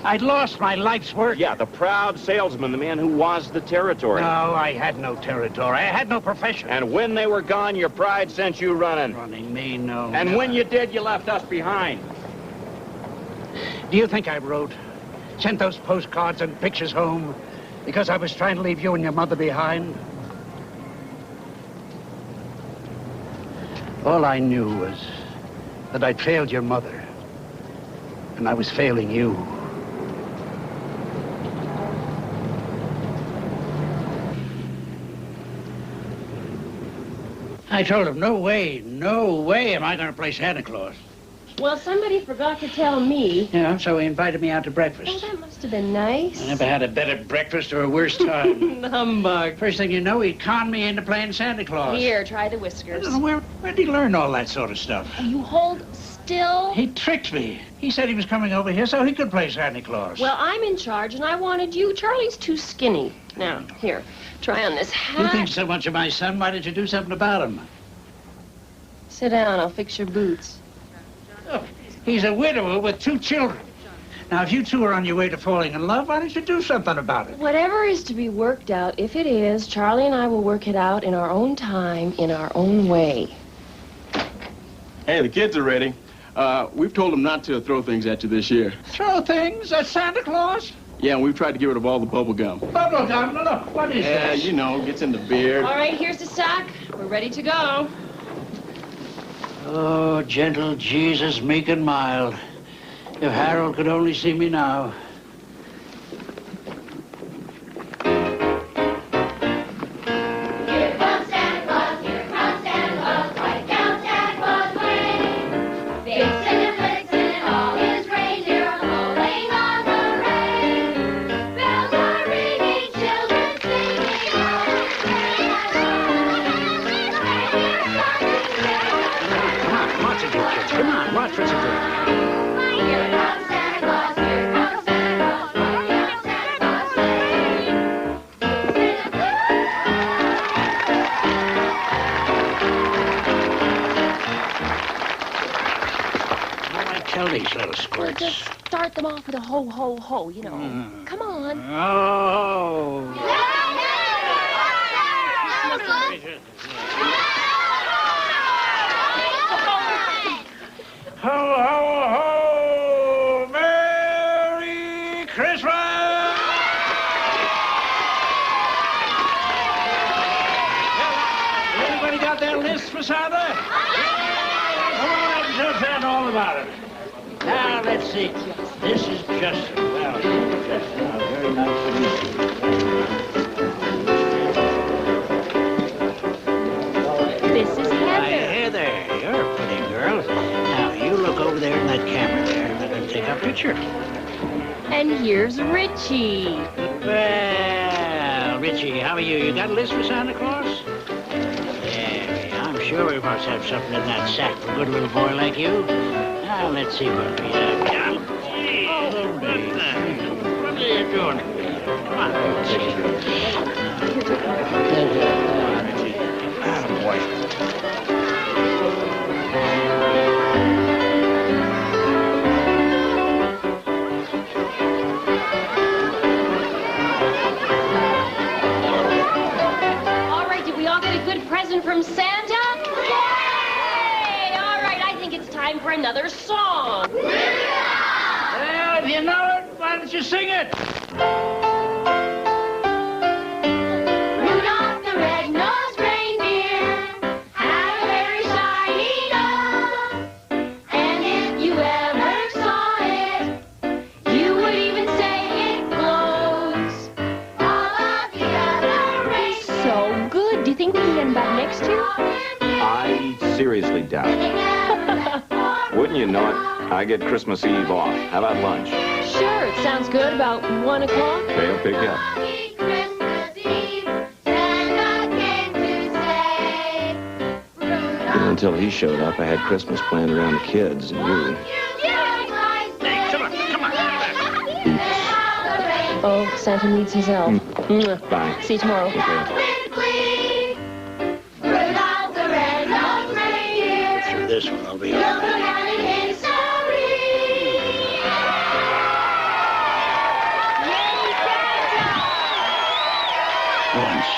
I'd lost my life's work. Yeah, the proud salesman, the man who was the territory. No, I had no territory. I had no profession. And when they were gone, your pride sent you running. Running me, no. And never. when you did, you left us behind. Do you think I wrote, sent those postcards and pictures home because I was trying to leave you and your mother behind? All I knew was that I'd failed your mother, and I was failing you. I told him, no way am I going to play Santa Claus. Well, somebody forgot to tell me. Yeah, so he invited me out to breakfast. Oh, that must have been nice. I never had a better breakfast or a worse time. Humbug. First thing you know, he conned me into playing Santa Claus. Here, try the whiskers. Where did he learn all that sort of stuff? You hold still. He tricked me. He said he was coming over here so he could play Santa Claus. Well, I'm in charge, and I wanted you. Charlie's too skinny. Now, here, try on this hat. You think so much of my son, why didn't you do something about him? Sit down, I'll fix your boots. Oh, he's a widower with 2 children. Now, if you two are on your way to falling in love, why don't you do something about it? Whatever is to be worked out, if it is, Charlie and I will work it out in our own time, in our own way. Hey, the kids are ready. We've told them not to throw things at you this year. Throw things at Santa Claus? Yeah, and we've tried to get rid of all the bubble gum. Bubble gum? No, what is Yeah, this? you know, gets in the beard. All right, here's the sack. We're ready to go. Oh, gentle Jesus, meek and mild. If Harold could only see me now. tell these little squirts? Just start them off with a ho, ho, ho, you know. Come on. Oh. Ho, ho, ho! Merry Christmas! Everybody got their list for Santa? Come on, tell Santa all about it. Now, let's see. This is Justin. Well, Justin, very nice to meet you. This is Heather. Heather, you're a pretty girl. Now, you look over there in that camera there and take a picture. And here's Richie. Well, Richie, how are you? You got a list for Santa Claus? Yeah, I'm sure we must have something in that sack for a good little boy like you. Now, let's see what we have. What are you doing? Come on, let's see. Oh, boy. All right, did we all get a good present from Santa? Yay! All right, I think it's time for another song. Well, if you know it, why don't you sing it? Rudolph the red-nosed reindeer had a very shiny nose. And if you ever saw it, you would even say it glows. All of the other reindeer. So good. Do you think we can get him back next year? I seriously doubt it. Wouldn't you know it? I get Christmas Eve off. How about lunch? Sure, it sounds good. About 1 o'clock. Okay, I'll pick you up. You know, until he showed up, I had Christmas planned around the kids and you. Hey, come on. Oh, Santa needs his help. Mwah. Bye. See you tomorrow. Okay. Rudolph the red-nosed reindeer. Through this one, I'll be all Built a right. man in history. Once.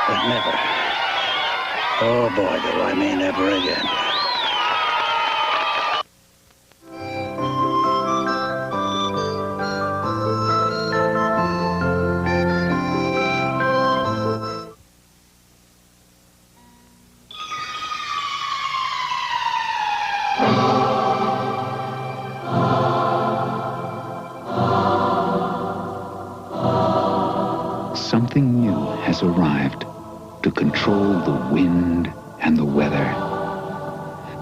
But never. Oh, boy, do I mean never again. Something new has arrived to control the wind and the weather.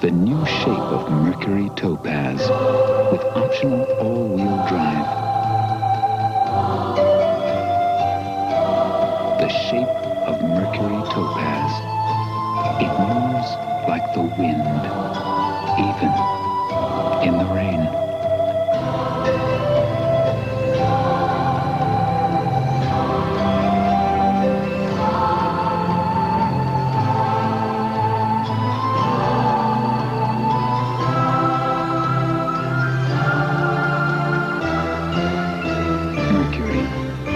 The new shape of Mercury Topaz with optional all-wheel drive. The shape of Mercury Topaz. It moves like the wind, even in the rain. Mercury,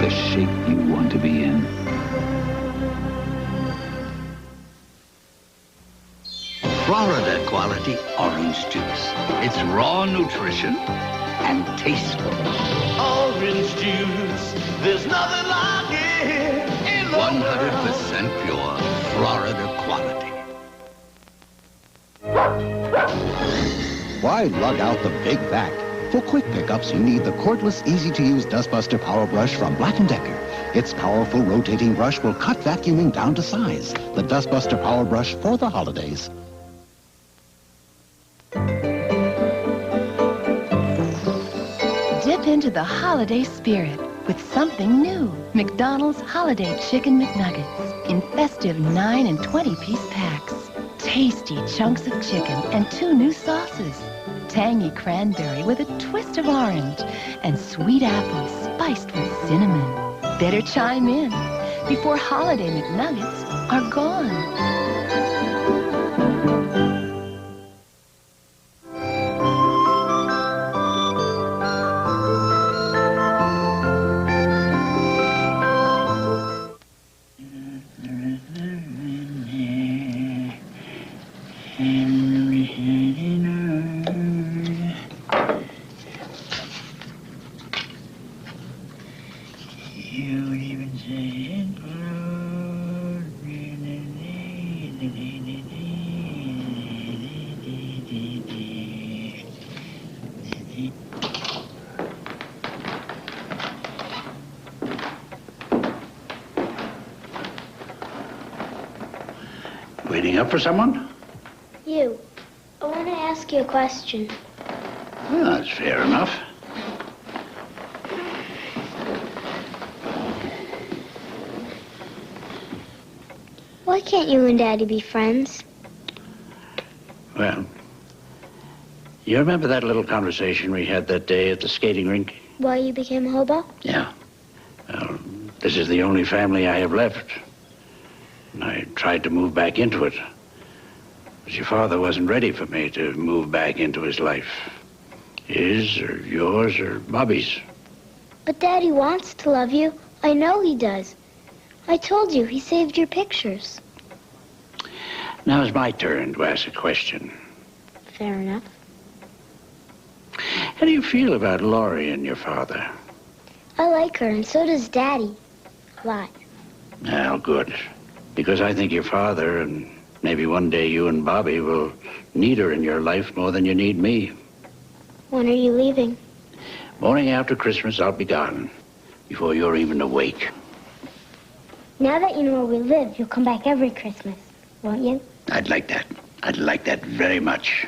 the shape you want to be in. Florida quality orange juice. It's raw nutrition and tasteful. Orange juice, there's nothing like it in the 100% pure Florida quality. Why lug out the big vac? For quick pickups, you need the cordless, easy-to-use Dustbuster Power Brush from Black & Decker. Its powerful rotating brush will cut vacuuming down to size. The Dustbuster Power Brush for the holidays. Dip into the holiday spirit with something new. McDonald's Holiday Chicken McNuggets in festive 9 and 20-piece packs. Tasty chunks of chicken and 2 new sauces. Tangy cranberry with a twist of orange and sweet apple spiced with cinnamon. Better chime in before holiday McNuggets are gone. Waiting up for someone? You. I want to ask you a question. Well, that's fair enough. Why can't you and Daddy be friends? Well, you remember that little conversation we had that day at the skating rink? Why you became a hobo? Yeah. Well, this is the only family I have left. And I tried to move back into it. But your father wasn't ready for me to move back into his life. His, or yours, or Bobby's. But Daddy wants to love you. I know he does. I told you, he saved your pictures. Now it's my turn to ask a question. Fair enough. How do you feel about Laurie and your father? I like her, and so does Daddy. A lot. Well, good. Because I think your father, and maybe one day you and Bobby, will need her in your life more than you need me. When are you leaving? Morning after Christmas, I'll be gone. Before you're even awake. Now that you know where we live, you'll come back every Christmas, won't you? I'd like that. I'd like that very much.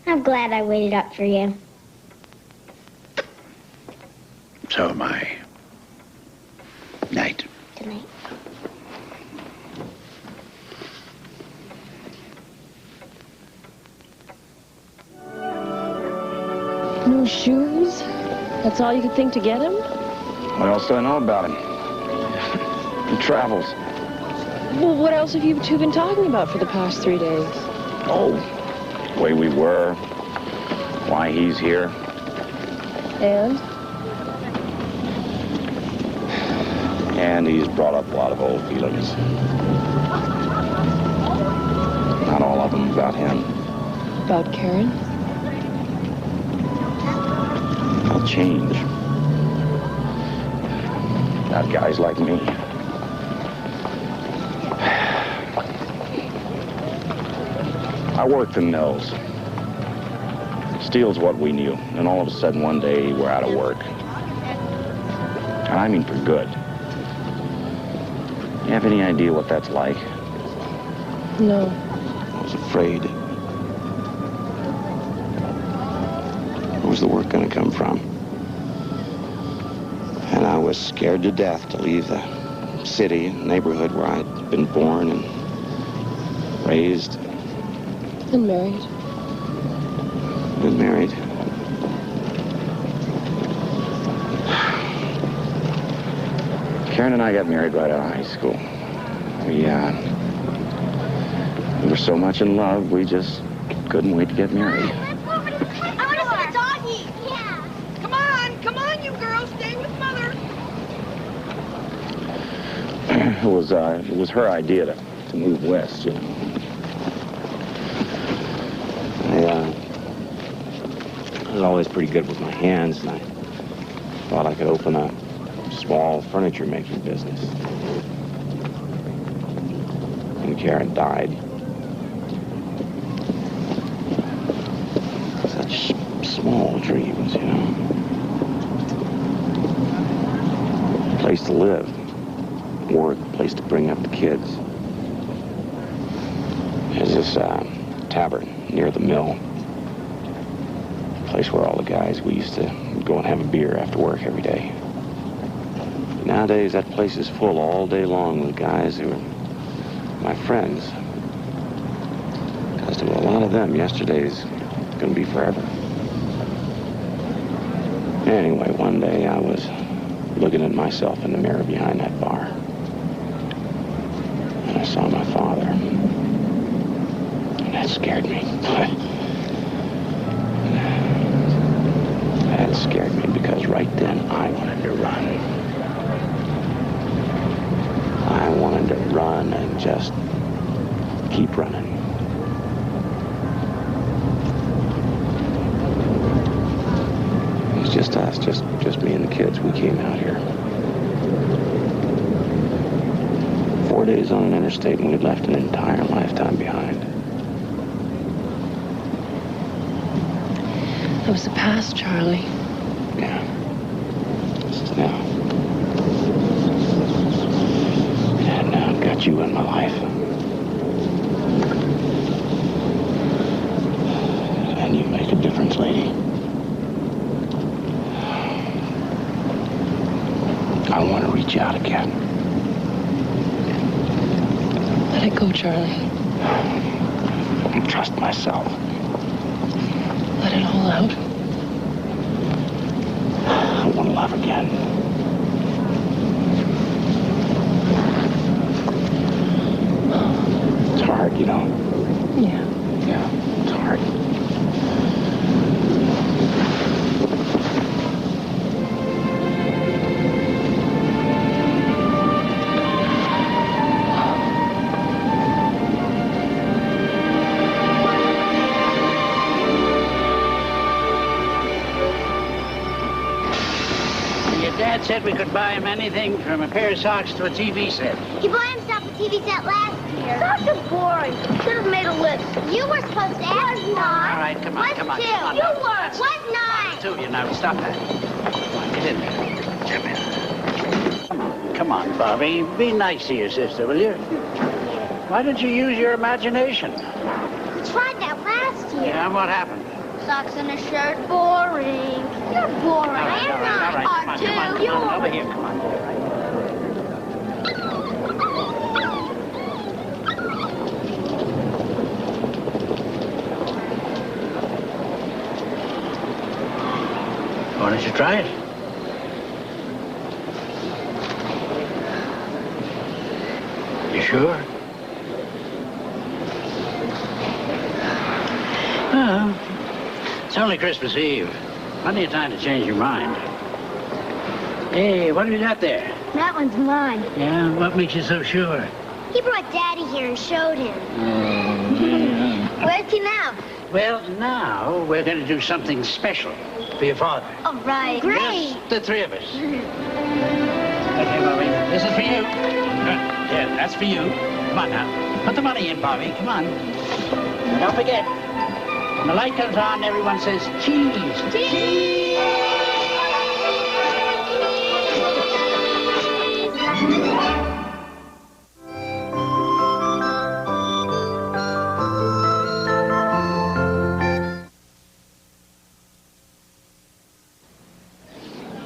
I'm glad I waited up for you. So am I. Night. Good night. No shoes? That's all you could think to get him? What else do I know about him? He travels. Well, what else have you two been talking about for the past 3 days? Oh, the way we were, why he's here. And? And he's brought up a lot of old feelings. Not all of them about him. About Karen? I'll change. Not guys like me. I worked in mills. Steel's what we knew. And all of a sudden, one day, we're out of work. And I mean for good. You have any idea what that's like? No. I was afraid. Where was the work going to come from? And I was scared to death to leave the city and neighborhood where I'd been born and raised. And married. Been married. Karen and I got married right out of high school. We were so much in love, we just couldn't wait to get married. I want to see the doggy. Yeah. Come on, you girls, stay with Mother. It was her idea to move west, you know. I was always pretty good with my hands, and I thought I could open a small furniture making business. And Karen died. Such small dreams, you know. A place to live, work, a place to bring up the kids. There's this tavern near the mill. A place where all the guys, we used to go and have a beer after work every day. Nowadays, that place is full all day long with guys who are my friends. Because to a lot of them, yesterday's going to be forever. Anyway, one day I was looking at myself in the mirror behind that bar. And I saw my father. And that scared me. That scared me because right then I wanted to run. I wanted to run and just keep running. It was just us, just me and the kids. We came out here. 4 days on an interstate and we'd left an entire lifetime behind. That was the past, Charlie. Yeah. Now. And now I've got you in my life. And you make a difference, lady. I want to reach out again. Let it go, Charlie. And trust myself. Let it all out. I want to love again. It's hard, you know. Yeah. Yeah, it's hard. Dad said we could buy him anything from a pair of socks to a TV set. He bought himself a TV set last year. Socks are boring. Should have made a list. You were supposed to ask. Was not. All right, come on, come on. Two. Come on. You were. Was not. Two of you now. Stop that. Come on, get in there. Jump in. Come on, Bobby. Be nice to your sister, will you? Why don't you use your imagination? We tried that last year. Yeah, what happened? Socks and a shirt, boring. You're boring. All right, I'm all right, not. all right. Come on, come on. Over here, come on. Why don't you try it? You sure? Well, it's only Christmas Eve. Plenty of time to change your mind. Hey, what have you got there? That one's mine. Yeah, what makes you so sure? He brought Daddy here and showed him. Oh, Where's he now? well, now we're going to do something special for your father. All right. Great. Just the three of us. Okay, Bobby, this is for you. Good. Yeah, that's for you. Come on now. Put the money in, Bobby. Come on. And don't forget, when the light comes on, everyone says cheese. Cheese!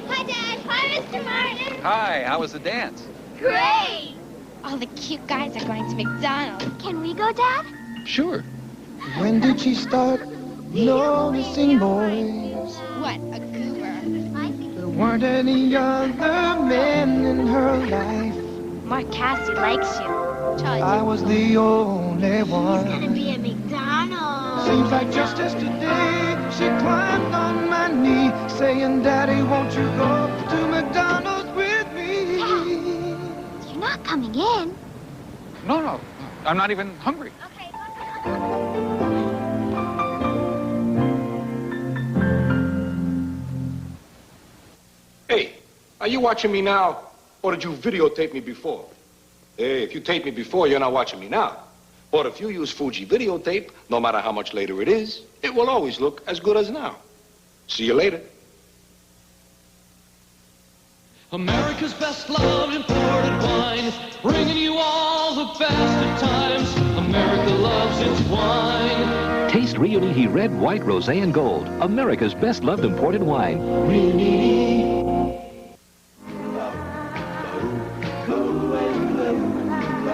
Hi, Dad. Hi, Mr. Martin. Hi, how was the dance? Great. All the cute guys are going to McDonald's. Can we go, Dad? Sure. When did she start noticing boys? What a goober. There weren't any other men in her life. Mark Cassie likes you. Charlie, I was the only he's one. gonna be at McDonald's. Seems like just yesterday she climbed on my knee, saying, Daddy, won't you go to McDonald's with me? Dad, you're not coming in. No, I'm not even hungry. Hey, are you watching me now, or did you videotape me before? Hey, if you tape me before, you're not watching me now. But if you use Fuji videotape, no matter how much later it is, it will always look as good as now. See you later. America's best loved imported wine, bringing you all the best of times. America loves its wine. Taste Riunite Red, White, Rosé, and Gold. America's best-loved imported wine.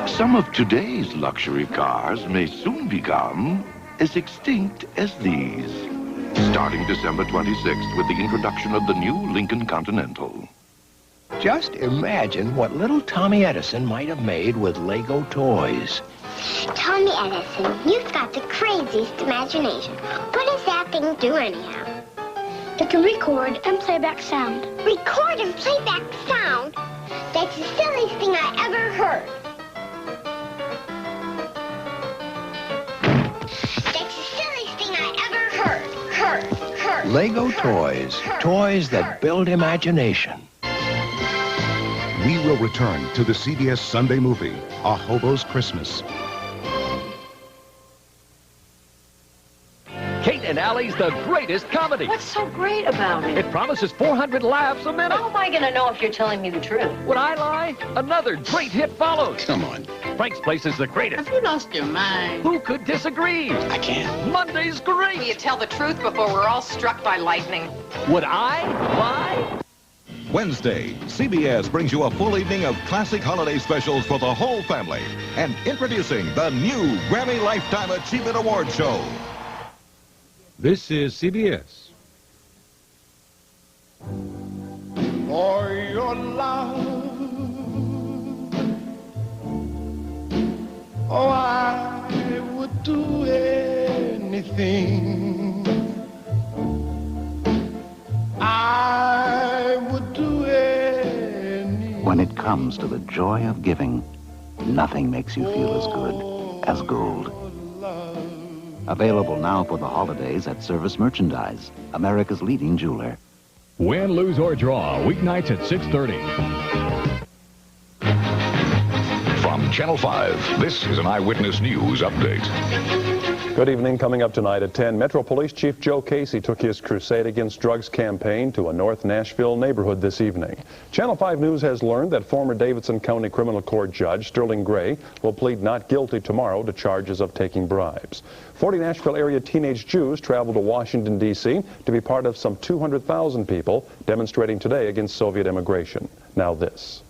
Some of today's luxury cars may soon become as extinct as these. Starting December 26th with the introduction of the new Lincoln Continental. Just imagine what little Tommy Edison might have made with Lego toys. Tommy Edison, you've got the craziest imagination. What does that thing do anyhow? It can record and play back sound. Record and play back sound? That's the silliest thing I ever heard. That's the silliest thing I ever heard. Lego toys. Toys that build imagination. we will return to the CBS Sunday movie, A Hobo's Christmas. Kate and Allie's The Greatest Comedy. What's so great about it? It promises 400 laughs a minute. How am I going to know if you're telling me the truth? Would I lie? Another great hit follows. Come on. Frank's Place is the greatest. Have you lost your mind? Who could disagree? I can't. Monday's great. Will you tell the truth before we're all struck by lightning? Would I lie? Wednesday, CBS brings you a full evening of classic holiday specials for the whole family. And introducing the new Grammy Lifetime Achievement Award Show. This is CBS. For your love, oh, I would do anything. I would do anything. When it comes to the joy of giving, nothing makes you feel as good as gold. Available now for the holidays at Service Merchandise, America's leading jeweler. Win, lose, or draw, weeknights at 6:30. From Channel 5, this is an Eyewitness News update. Good evening. Coming up tonight at 10, Metro Police Chief Joe Casey took his Crusade Against Drugs campaign to a North Nashville neighborhood this evening. Channel 5 News has learned that former Davidson County Criminal Court Judge Sterling Gray will plead not guilty tomorrow to charges of taking bribes. 40 Nashville area teenage Jews traveled to Washington, D.C. to be part of some 200,000 people demonstrating today against Soviet immigration. Now this.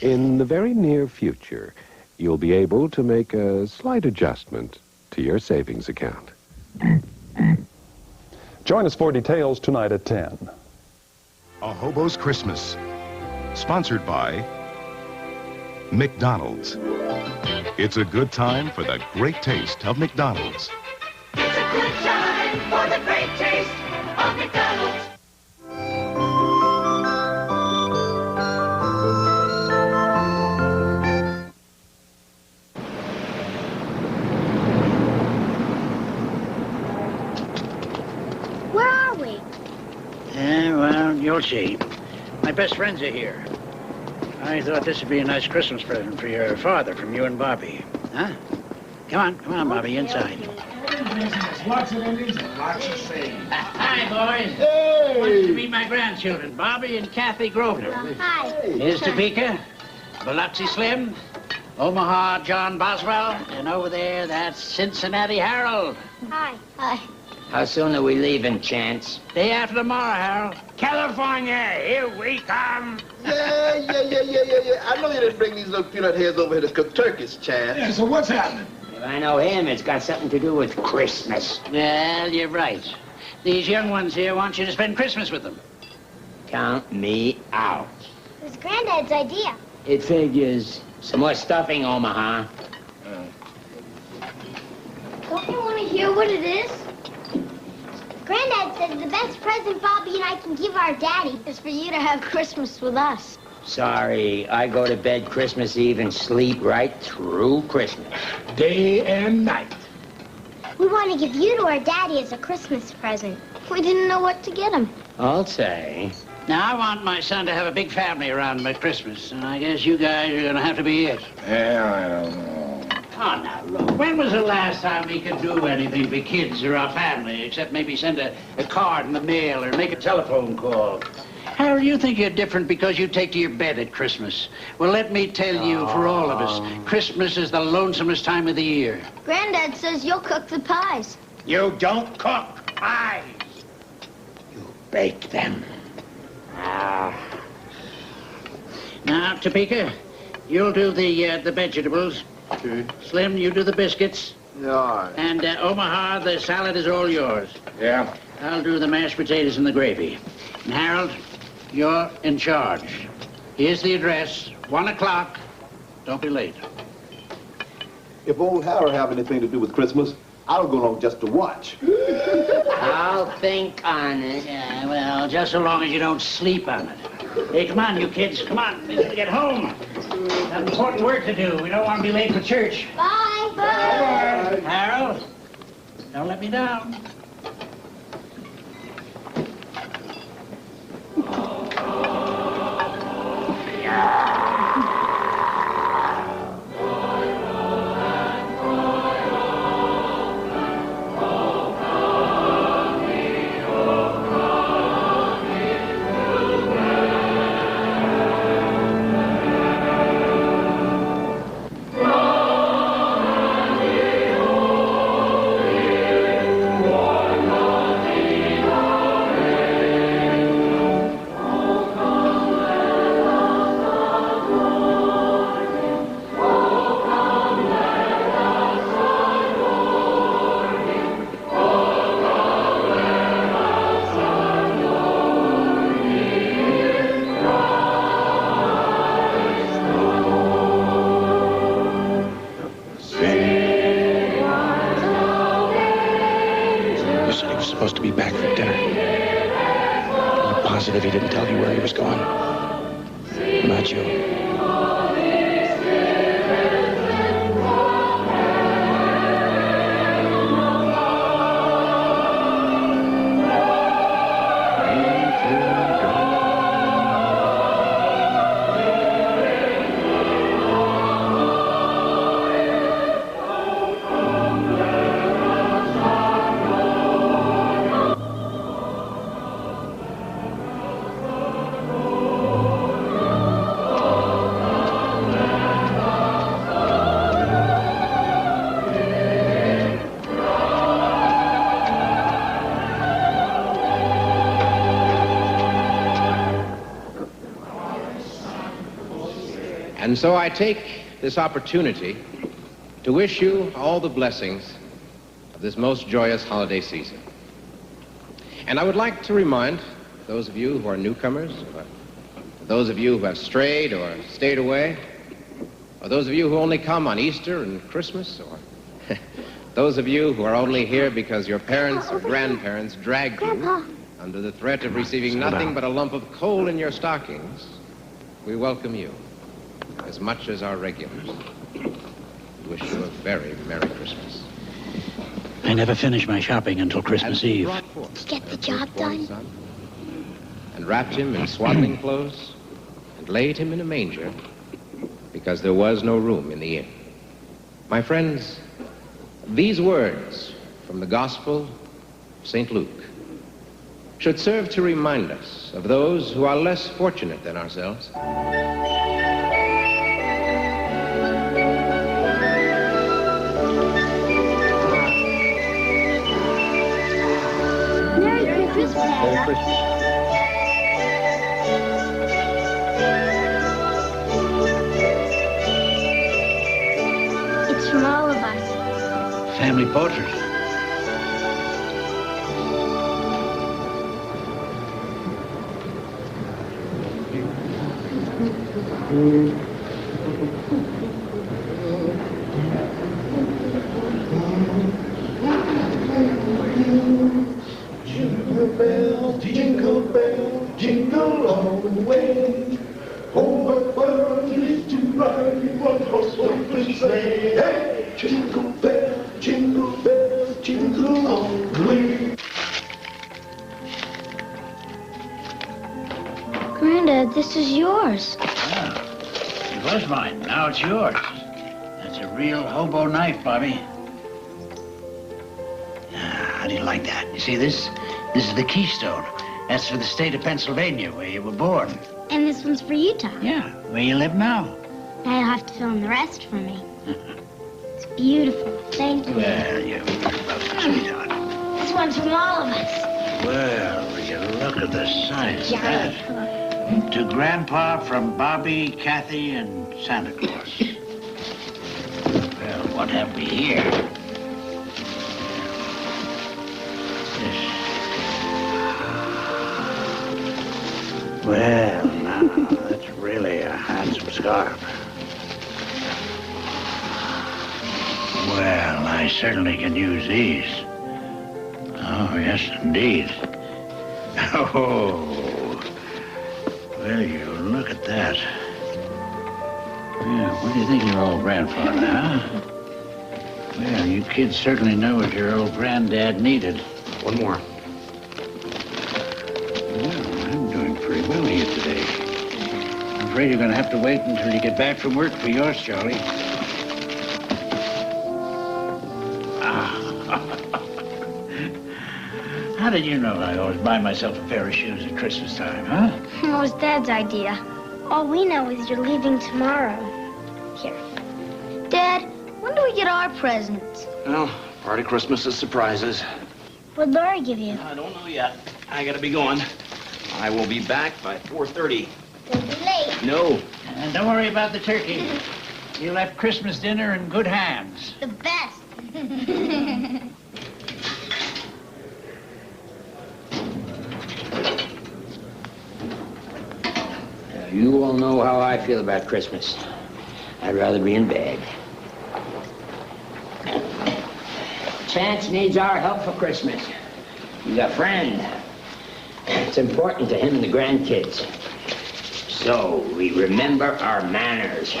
In the very near future, you'll be able to make a slight adjustment to your savings account. Join us for details tonight at 10. A Hobo's Christmas. Sponsored by McDonald's. It's a good time for the great taste of McDonald's. It's a good time for the great taste of McDonald's. Where are we? Well, you'll see. My best friends are here. I thought this would be a nice Christmas present for your father from you and Bobby. Huh? Come on, Bobby, inside. Lots of Indians and lots of singing. Hi, boys. Hey! Wanted to meet my grandchildren, Bobby and Kathy Grosvenor. Hi. Here's Topeka, Biloxi Slim, Omaha John Boswell, and over there, that's Cincinnati Harold. Hi. Hi. How soon are we leaving, Chance? Day after tomorrow, Harold. California, here we come. Yeah. I know you didn't bring these little peanut heads over here to cook turkeys, Chad. Yeah, so what's happening? If I know him, it's got something to do with Christmas. Well, you're right. These young ones here want you to spend Christmas with them. Count me out. It was Granddad's idea. It figures. Some more stuffing, Omaha. Don't you want to hear what it is? Granddad says the best present Bobby and I can give our daddy is for you to have Christmas with us. Sorry, I go to bed Christmas Eve and sleep right through Christmas. Day and night. We want to give you to our daddy as a Christmas present. We didn't know what to get him. I'll say. Now, I want my son to have a big family around him at Christmas, and I guess you guys are going to have to be it. Yeah, I don't know. Oh, now, look, when was the last time we could do anything for kids or our family, except maybe send a card in the mail or make a telephone call? Harold, you think you're different because you take to your bed at Christmas. Well, let me tell you, for all of us, Christmas is the lonesomest time of the year. Granddad says you'll cook the pies. You don't cook pies. You bake them. Now, Topeka, you'll do the vegetables. Okay. Slim, you do the biscuits. Yeah, all right. And Omaha, the salad is all yours. Yeah. I'll do the mashed potatoes and the gravy. And Harold, you're in charge. Here's the address, 1 o'clock. Don't be late. If old Harold have anything to do with Christmas, I'll go along just to watch. I'll think on it. Yeah, well, just so long as you don't sleep on it. Hey, come on, you kids. Come on. We gotta get home. Got important work to do. We don't want to be late for church. Bye. Bye. Harold, don't let me down. tell you where he was going. What about you? And so I take this opportunity to wish you all the blessings of this most joyous holiday season. And I would like to remind those of you who are newcomers, or those of you who have strayed or stayed away, or those of you who only come on Easter and Christmas, or those of you who are only here because your parents or grandparents dragged you under the threat of receiving nothing but a lump of coal in your stockings, we welcome you as much as our regulars. We wish you a very Merry Christmas. I never finish my shopping until Christmas Eve. Did you get the job done? And wrapped him in swaddling clothes and laid him in a manger because there was no room in the inn. My friends, these words from the Gospel of St. Luke should serve to remind us of those who are less fortunate than ourselves. Merry Christmas, Merry Dad. Christmas. It's from all of us. Family portrait. Jingle bell, jingle all the way. Oh, what fun it is to ride in one horse open sleigh. Hey, jingle bell, jingle all the way. Granddad, this is yours. It was mine. Now it's yours. That's a real hobo knife, Bobby. How do you like that? You see this? This is the keystone. That's for the state of Pennsylvania, where you were born. And this one's for you, Tom. Yeah, where you live now. Now you'll have to fill in the rest for me. It's beautiful. Thank you. Well, you're welcome, sweetheart. This one's from all of us. Well, will you look at the size of that? To Grandpa from Bobby, Kathy, and Santa Claus. Well, what have we here? Well, now, that's really a handsome scarf. Well, I certainly can use these. Oh, yes, indeed. Oh, well, you look at that. Yeah, what do you think of your old grandfather, huh? Well, you kids certainly know what your old granddad needed. One more. Well here today. I'm afraid you're going to have to wait until you get back from work for yours, Charlie. How did you know I always buy myself a pair of shoes at Christmas time, huh? It was Dad's idea. All we know is you're leaving tomorrow. Here. Dad, when do we get our presents? Well, part of Christmas is surprises. What'd Laura give you? I don't know yet. I gotta be going. I will be back by 4:30. Don't be late. No. And don't worry about the turkey. You left Christmas dinner in good hands. The best. You all know how I feel about Christmas. I'd rather be in bed. Chance needs our help for Christmas. He's a friend. It's important to him and the grandkids. So we remember our manners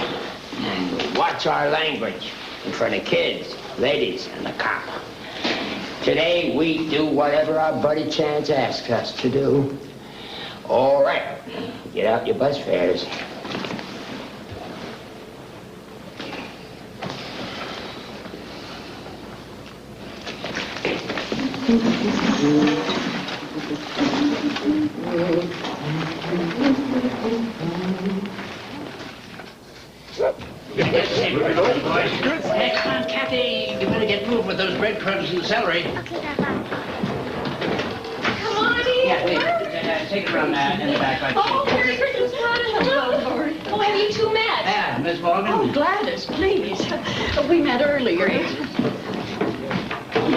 and we watch our language in front of kids, ladies, and the cop. Today we do whatever our buddy Chance asks us to do. All right, get out your bus fares. Hey, come on, Kathy. You better get moving with those breadcrumbs and the celery. Okay, Papa. Come on in. Yeah, wait. Take it around in the back. Right. Oh, Merry Christmas, Ron. Hello, Lord. Oh, have you two met? Yeah, Miss Morgan. Oh, Gladys, please. We met earlier. He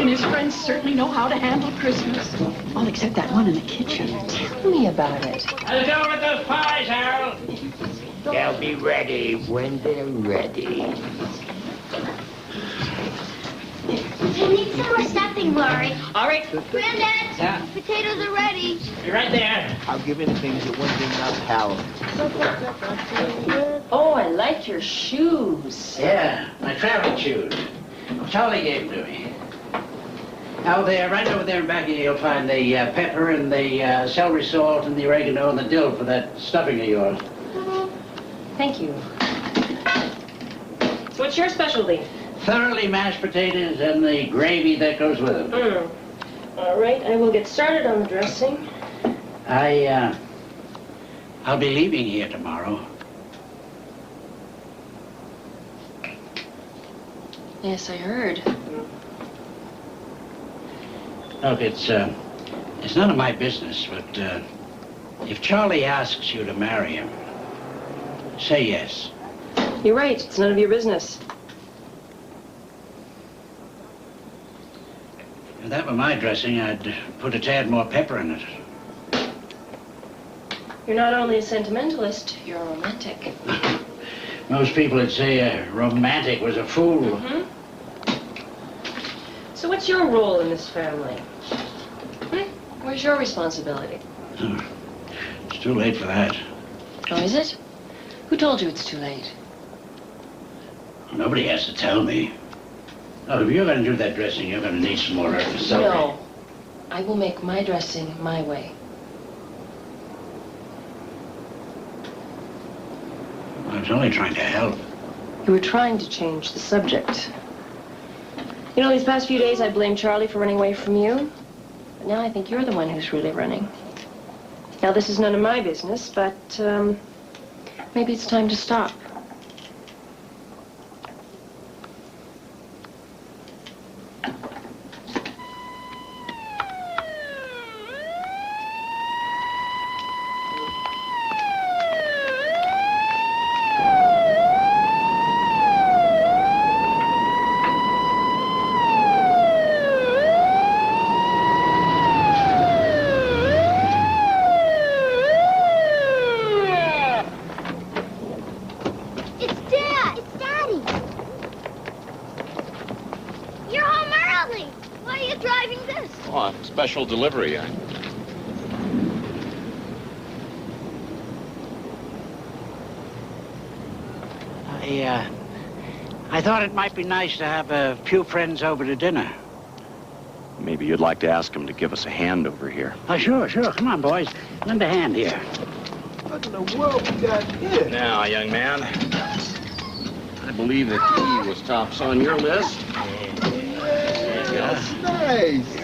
and his friends certainly know how to handle Christmas. All except that one in the kitchen. Tell me about it. How's it going with those pies, Harold? They'll be ready when they're ready. I need some more stuffing, Laurie. All right. Granddad, Yeah. potatoes are ready. You're right there. I'll give anything to one thing not Harold. Oh, I like your shoes. Yeah, my traveling shoes. Charlie gave them to me. Out there, right over there in back of you, you'll find the pepper and the celery salt and the oregano and the dill for that stuffing of yours. Thank you. What's your specialty? Thoroughly mashed potatoes and the gravy that goes with them. All right, I will get started on the dressing. I'll be leaving here tomorrow. Yes, I heard. Look, it's none of my business, but if Charlie asks you to marry him, say yes. You're right, it's none of your business. If that were my dressing, I'd put a tad more pepper in it. You're not only a sentimentalist, you're a romantic. Most people would say a romantic was a fool. Mm-hmm. So what's your role in this family? Where's your responsibility? It's too late for that. Oh, is it? Who told you it's too late? Nobody has to tell me. Look, if you're going to do that dressing, you're going to need some more celery. No. I will make my dressing my way. I was only trying to help. You were trying to change the subject. You know, these past few days I blamed Charlie for running away from you. But now I think you're the one who's really running. Now, this is none of my business, but maybe it's time to stop. Special delivery. I thought it might be nice to have a few friends over to dinner. Maybe you'd like to ask him to give us a hand over here. Oh, sure. Come on, boys. Lend a hand here. What in the world we got here? Now, young man, I believe that he was tops on your list. That's nice.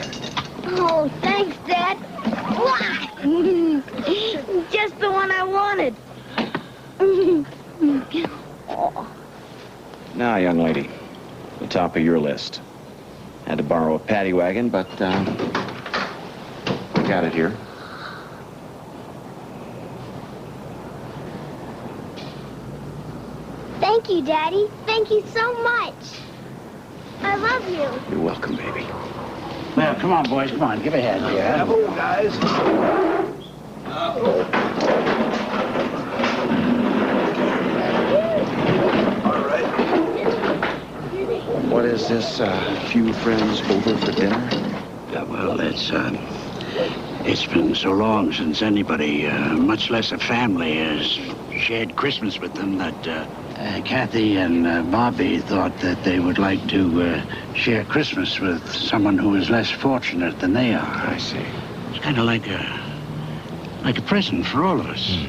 Oh, thanks, Dad. Just the one I wanted. Now, young lady, the top of your list. Had to borrow a paddy wagon, but got it here. Thank you, Daddy. Thank you so much. I love you. You're welcome, baby. Well, come on, boys. Come on. Give a hand here. Bravo, guys. All right. What is this, few friends over for dinner? Yeah, well, It's been so long since anybody, much less a family, has shared Christmas with them that Kathy and Bobby thought that they would like to share Christmas with someone who is less fortunate than they are. I see. It's kind of like a present for all of us.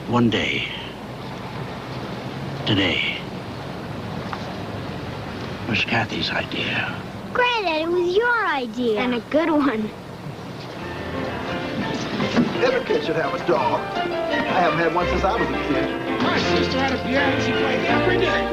One day. Today. It was Kathy's idea. Granddad, it was your idea. And a good one. Every kid should have a dog. I haven't had one since I was a kid. My sister had a piano. She played every day.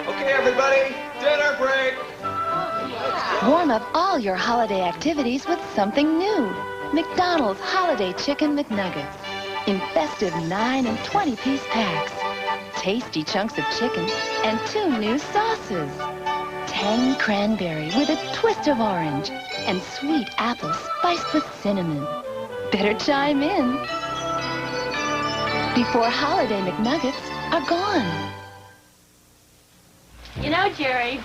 Okay, everybody, dinner break. Warm up all your holiday activities with something new. McDonald's Holiday Chicken McNuggets. In festive 9 and 20-piece packs. Tasty chunks of chicken and 2 new sauces. Tangy cranberry with a twist of orange. And sweet apple spiced with cinnamon. Better chime in before holiday McNuggets are gone. You know, Jerry,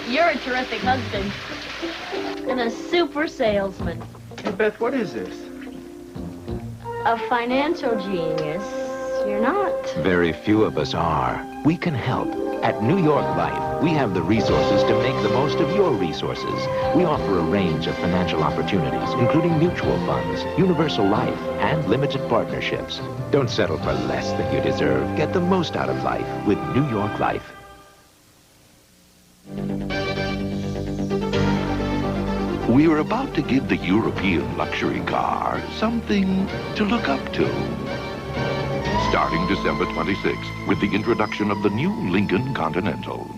you're a terrific husband and a super salesman. Hey, Beth, what is this? A financial genius. You're not. Very few of us are. We can help. At New York Life, we have the resources to make the most of your resources. We offer a range of financial opportunities, including mutual funds, universal life, and limited partnerships. Don't settle for less than you deserve. Get the most out of life with New York Life. We are about to give the European luxury car something to look up to. Starting December 26th with the introduction of the new Lincoln Continental.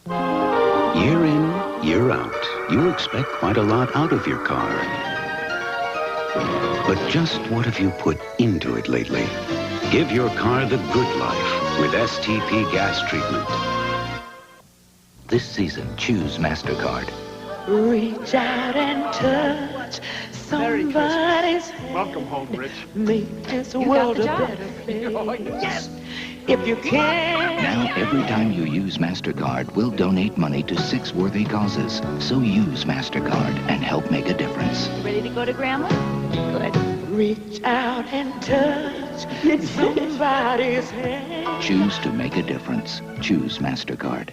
Year in, year out, you expect quite a lot out of your car. But just what have you put into it lately? Give your car the good life with STP gas treatment. This season, choose MasterCard. Reach out and touch somebody's hand. Welcome home, Rich. Make this world a better place. Oh, yes. If you can. Now, every time you use MasterCard, we'll donate money to 6 worthy causes. So use MasterCard and help make a difference. Ready to go to Grandma? Good. Reach out and touch somebody's hand. Choose to make a difference. Choose MasterCard.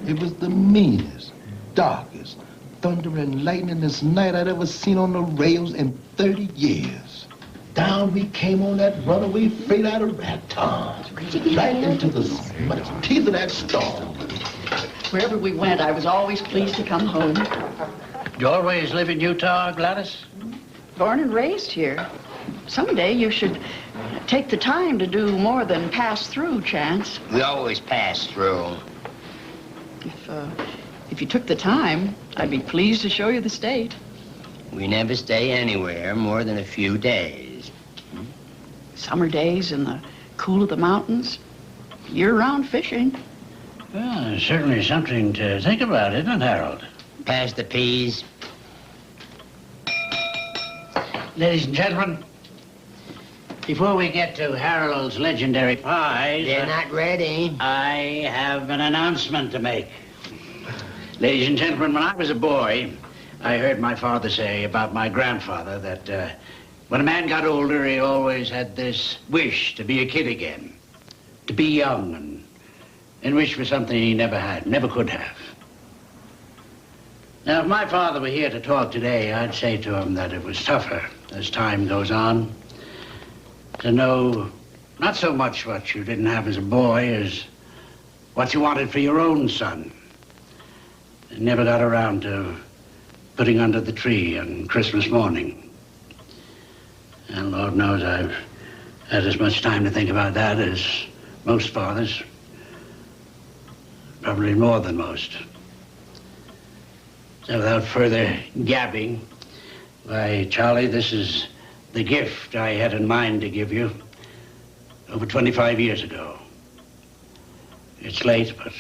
It was the meanest, darkest, thunder and lightningest night I'd ever seen on the rails in 30 years. Down we came on that runaway freight out of Raton, right into the teeth of that storm. Wherever we went, I was always pleased to come home. You always live in Utah, Gladys? Born and raised here. Someday you should take the time to do more than pass through, Chance. We always pass through. If you took the time, I'd be pleased to show you the state. We never stay anywhere more than a few days. Summer days in the cool of the mountains, year-round fishing. Well, it's certainly something to think about, isn't it, Harold? Pass the peas. Ladies and gentlemen, before we get to Harold's legendary pies... They're not ready. I have an announcement to make. Ladies and gentlemen, when I was a boy, I heard my father say about my grandfather that when a man got older, he always had this wish to be a kid again, to be young and wish for something he never had, never could have. Now, if my father were here to talk today, I'd say to him that it was tougher as time goes on to know not so much what you didn't have as a boy as what you wanted for your own son. And never got around to putting under the tree on Christmas morning. And Lord knows I've had as much time to think about that as most fathers. Probably more than most. So without further gabbing, why, Charlie, this is the gift I had in mind to give you over 25 years ago. It's late, but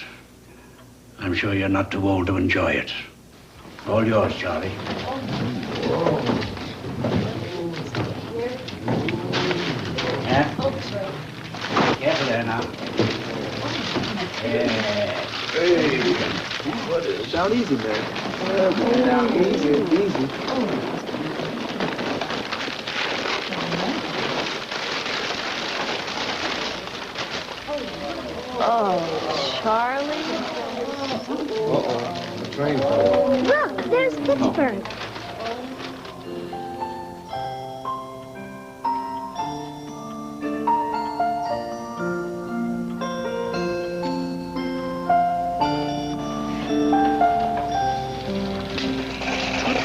I'm sure you're not too old to enjoy it. All yours, Charlie. Yeah? Careful there now. Yeah. Hey, what is? Down easy, man. Down easy, easy. Oh, Charlie. Uh-oh, the train. Look, there's Pittsburgh.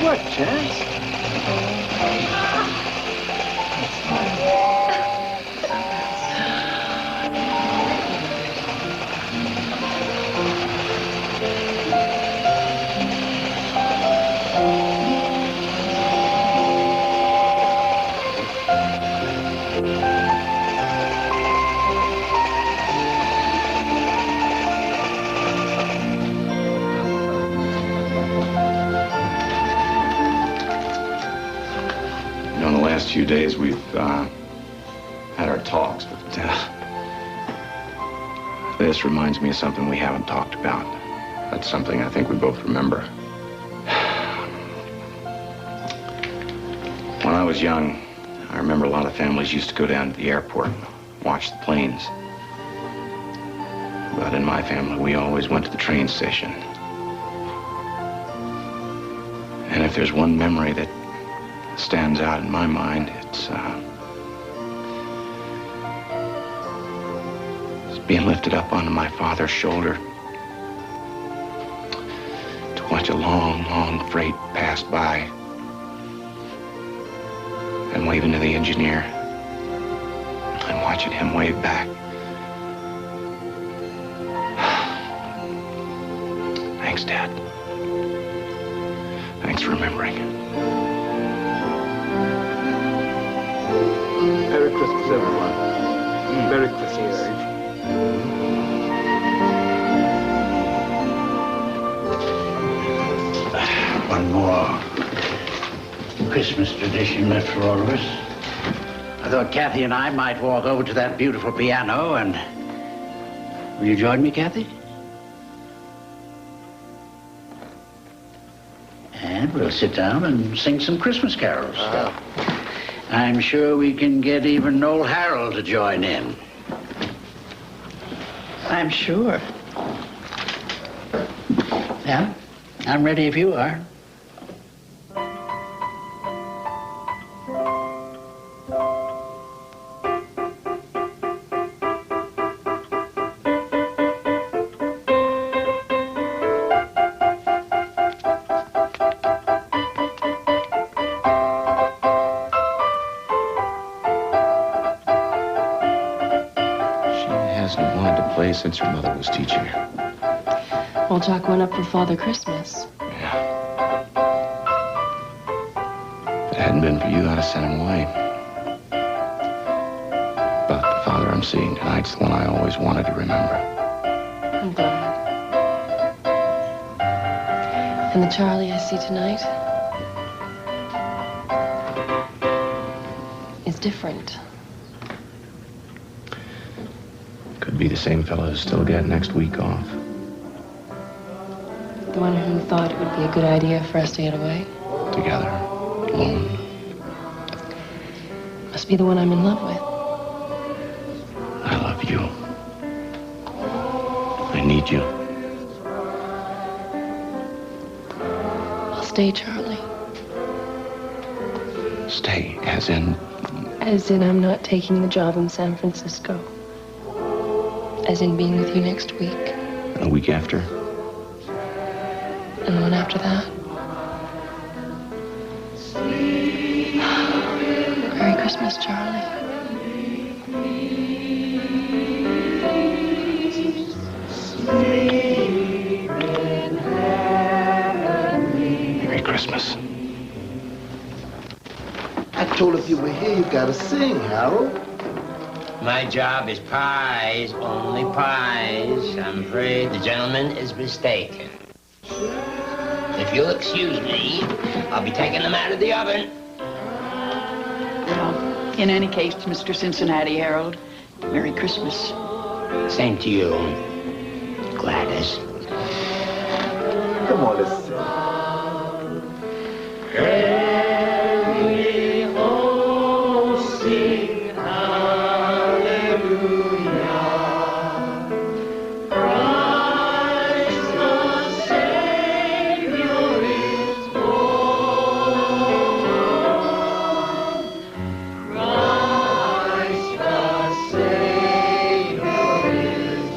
What, Chance? The last few days we've had our talks, but this reminds me of something we haven't talked about. That's something I think we both remember. When I was young, I remember a lot of families used to go down to the airport and watch the planes. But in my family, we always went to the train station. And if there's one memory that stands out in my mind, it's being lifted up onto my father's shoulder to watch a long, long freight pass by and waving to the engineer and watching him wave back. Thanks, Dad. Thanks for remembering. Merry Christmas, everyone. Merry Christmas. One more Christmas tradition left for all of us. I thought Kathy and I might walk over to that beautiful piano and... Will you join me, Kathy? And we'll sit down and sing some Christmas carols. I'm sure we can get even old Harold to join in. I'm sure. Yeah, I'm ready if you are. Since her mother was teaching her. Well, Jack went up for Father Christmas. Yeah. If it hadn't been for you, I'd have sent him away. But the father I'm seeing tonight's the one I always wanted to remember. I'm glad. And the Charlie I see tonight is different. Could be the same fellow who's still got next week off. The one who thought it would be a good idea for us to get away? Together, alone. Must be the one I'm in love with. I love you. I need you. I'll stay, Charlie. Stay, as in? As in I'm not taking the job in San Francisco. As in being with you next week. And a week after? And the one after that. Merry Christmas, Charlie. Sleep in heavenly told if you were here, you gotta sing, Harold. My job is pies, only pies. I'm afraid the gentleman is mistaken. If you'll excuse me, I'll be taking them out of the oven. Well, in any case, Mr. Cincinnati Harold, Merry Christmas. Same to you, Gladys. Come on, let's sing. And we all sing hallelujah. Christ the Savior is born. Christ the Savior is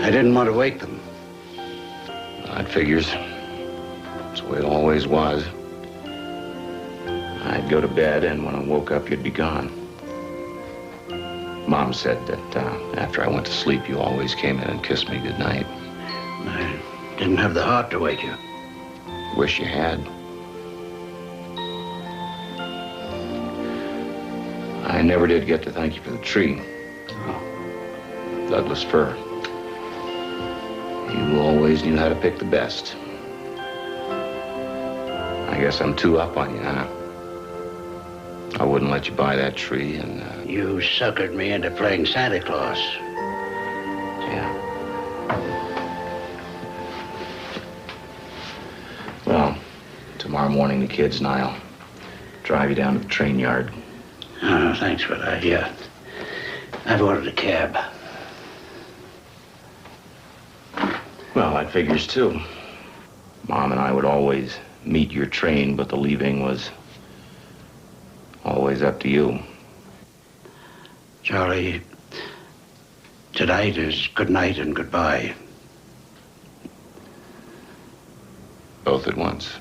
I didn't want to wake them. That figures. That's the way it always was. I'd go to bed, and when I woke up, you'd be gone. Mom said that after I went to sleep, you always came in and kissed me goodnight. I didn't have the heart to wake you. Wish you had. I never did get to thank you for the tree. Douglas fir. You always knew how to pick the best. I guess I'm too up on you, huh? I wouldn't let you buy that tree, and... You suckered me into playing Santa Claus. Yeah. Well, tomorrow morning, the kids and I'll drive you down to the train yard. Oh, thanks for that, yeah. I've ordered a cab. Well, that figures, too. Mom and I would always meet your train, but the leaving was always up to you. Charlie, tonight is good night and goodbye. Both at once.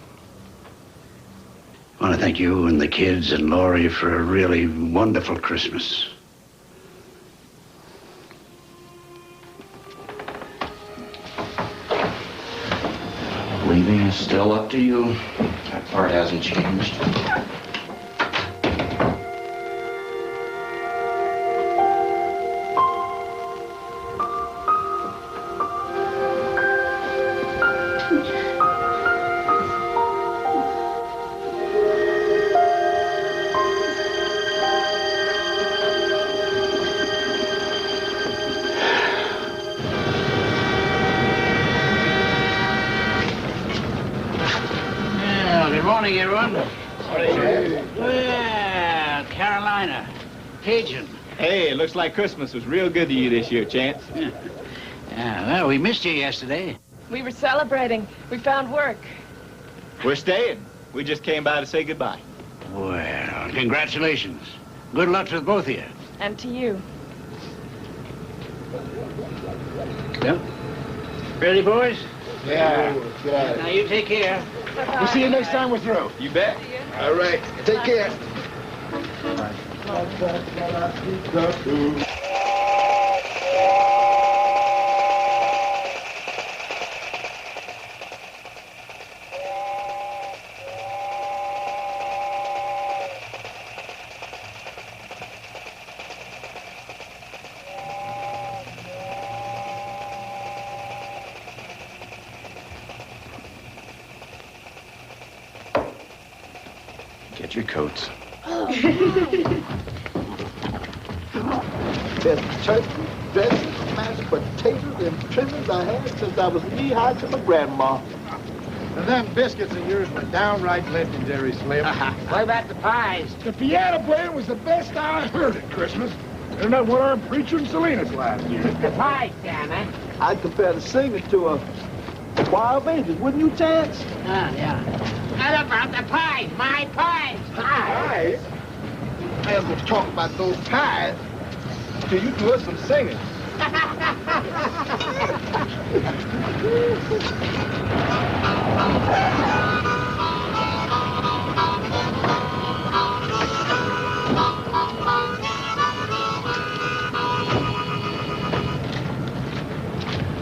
I want to thank you and the kids and Laurie for a really wonderful Christmas. Leaving is still up to you. That part hasn't changed. Good morning, everyone. Well, Carolina, Cajun. Hey, it looks like Christmas was real good to you this year, Chance. Yeah, well, we missed you yesterday. We were celebrating. We found work. We're staying. We just came by to say goodbye. Well, congratulations. Good luck to both of you. And to you. Yep. Ready, boys? Yeah. Now, you take care. We'll see you next time we're through. You bet. All right. Take care. Get your coats. Best turkey, dressing, mashed potatoes, and trimmings I had since I was knee-high to my grandma. Now, them biscuits of yours were downright legendary, Slim. What about the pies? The piano playing was the best I heard at Christmas. Isn't that what our preacher in Salinas last year? The pies, damn it. I'd compare the singing to a choir of angels, wouldn't you, Chance? Yeah. What about the pies? My pies. Pies? I am going to talk about those pies till you do us some singing.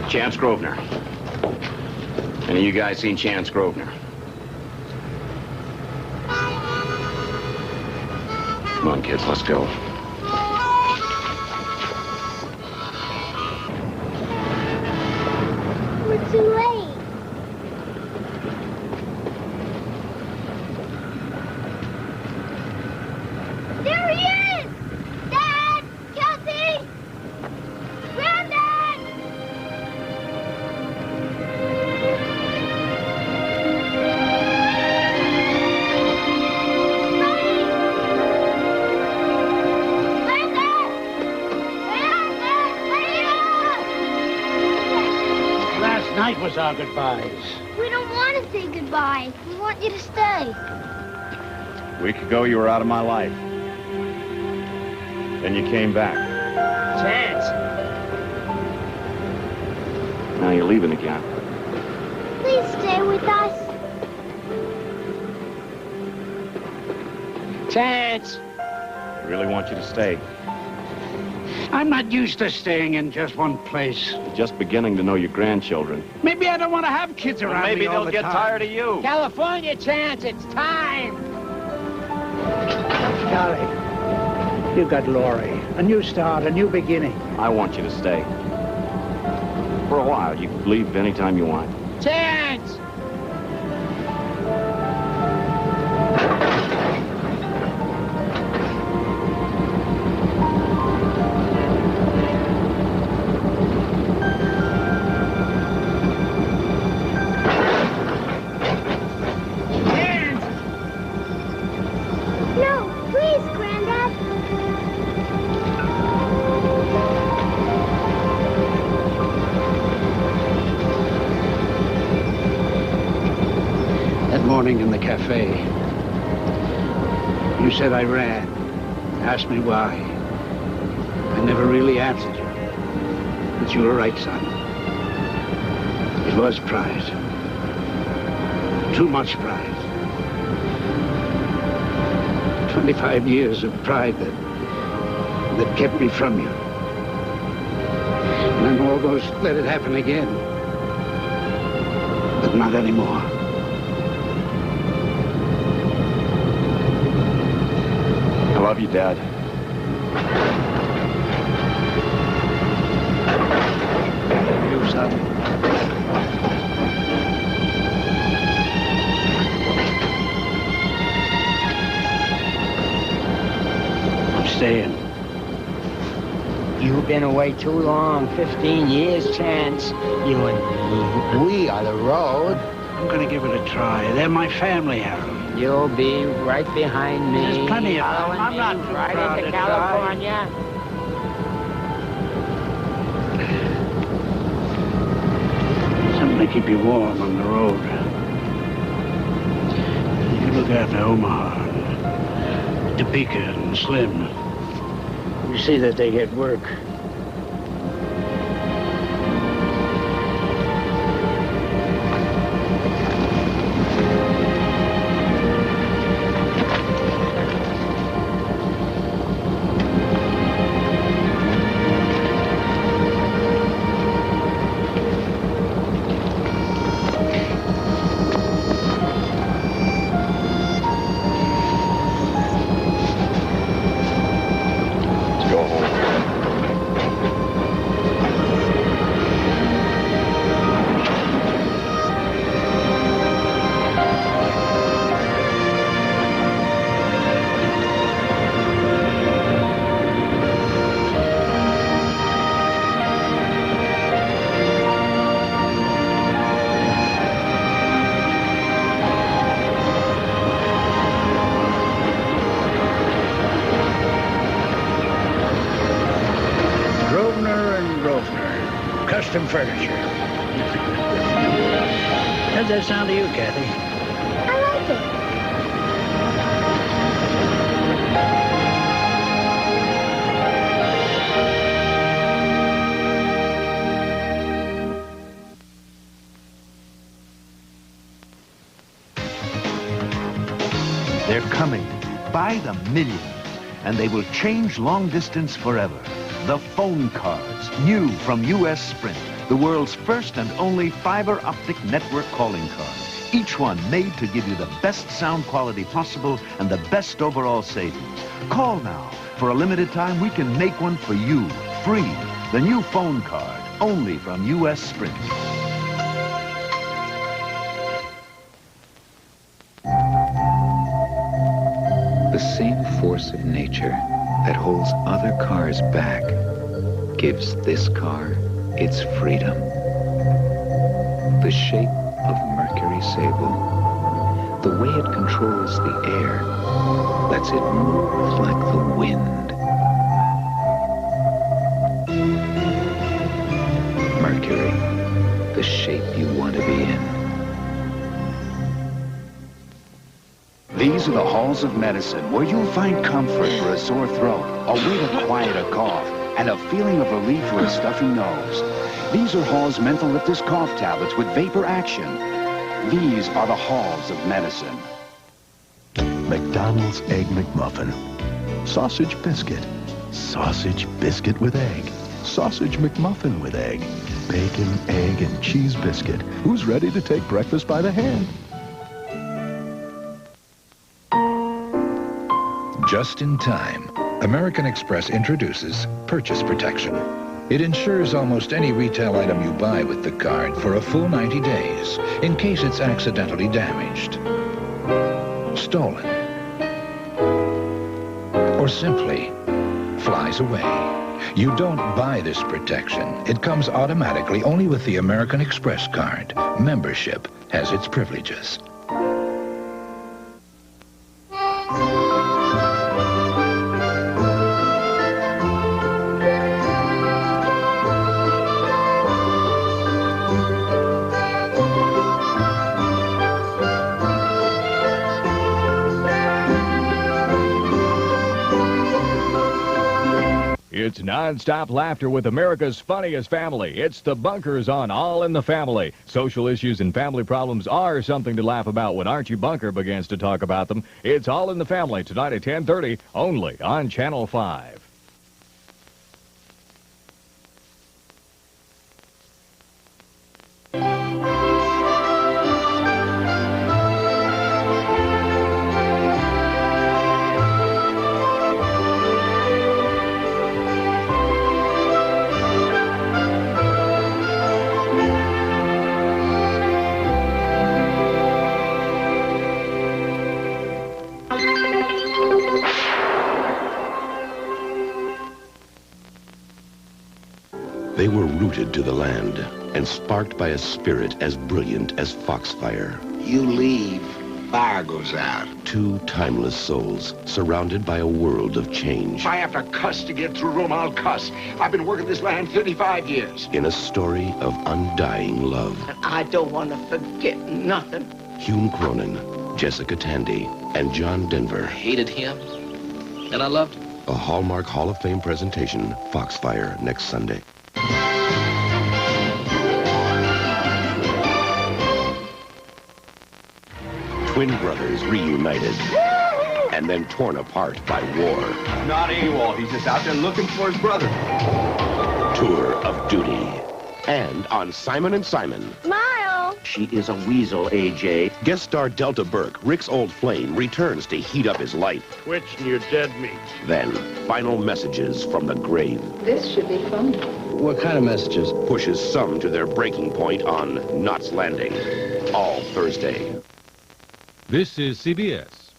Chance Grosvenor. Any of you guys seen Chance Grosvenor? Come on, kids, let's go. We're too late. There he is! Dad! Kelsey! Granddad! Last night was our goodbyes. We don't want to say goodbye. We want you to stay. A week ago, you were out of my life. Then you came back. Chance. Now you're leaving again. Please stay with us. Chance. I really want you to stay. I'm not used to staying in just one place. You're just beginning to know your grandchildren. Maybe I don't want to have kids around Maybe me all they'll the get time. tired of you. California, Chance. It's time. Charlie, you've got Laurie. A new start, a new beginning. I want you to stay. For a while. You can leave anytime you want. Chance. No, please, Granddad. That morning in the cafe, you said I ran. Asked me why. I never really answered you. But you were right, son. It was pride. Too much pride. 25 years of pride that kept me from you. And I'm almost let it happen again. But not anymore. I love you, Dad. You, son. I'm staying. You've been away too long. 15 years, Chance. You and me. We are the road. I'm gonna give it a try. They're my family, Harold. You'll be right behind me. There's plenty of time. Following I'm me not too right proud into to try. California. Something to keep you warm on the road. You look after Omaha, and Topeka, and Slim. You see that they get work. Let's go home. custom furniture. How's that sound to you, Kathy? I like it. They're coming by the millions, and they will change long distance forever. The phone cards, new from U.S. Sprint, the world's first and only fiber optic network calling card. Each one made to give you the best sound quality possible and the best overall savings. Call now. For a limited time, we can make one for you, free. The new phone card, only from U.S. Sprint. The same force of nature that holds other cars back gives this car its freedom. The shape of Mercury Sable, the way it controls the air, lets it move like the wind. Mercury, the shape you want to be in. These are the halls of medicine where you'll find comfort for a sore throat, a way to quiet a cough, and a feeling of relief for a stuffy nose. These are Hall's Mentholyptus cough tablets with vapor action. These are the halls of medicine. McDonald's Egg McMuffin. Sausage biscuit. Sausage biscuit with egg. Sausage McMuffin with egg. Bacon, egg, and cheese biscuit. Who's ready to take breakfast by the hand? Just in time, American Express introduces Purchase Protection. It insures almost any retail item you buy with the card for a full 90 days in case it's accidentally damaged, stolen, or simply flies away. You don't buy this protection. It comes automatically only with the American Express card. Membership has its privileges. It's non-stop laughter with America's funniest family. It's the Bunkers on All in the Family. Social issues and family problems are something to laugh about when Archie Bunker begins to talk about them. It's All in the Family tonight at 10:30, only on Channel 5. They were rooted to the land and sparked by a spirit as brilliant as foxfire. You leave, fire goes out. Two timeless souls surrounded by a world of change. If I have to cuss to get through Rome, I'll cuss. I've been working this land 35 years. In a story of undying love. I don't want to forget nothing. Hume Cronin, Jessica Tandy, and John Denver. I hated him, and I loved him. A Hallmark Hall of Fame presentation, Foxfire, next Sunday. Twin brothers reunited, and then torn apart by war. Not AWOL, he's just out there looking for his brother. Tour of duty. And on Simon & Simon. Smile! She is a weasel, AJ. Guest star Delta Burke, Rick's old flame, returns to heat up his life. Twitching your dead meat. Then, final messages from the grave. This should be fun. What kind of messages? Pushes some to their breaking point on Knots Landing. All Thursday. This is CBS.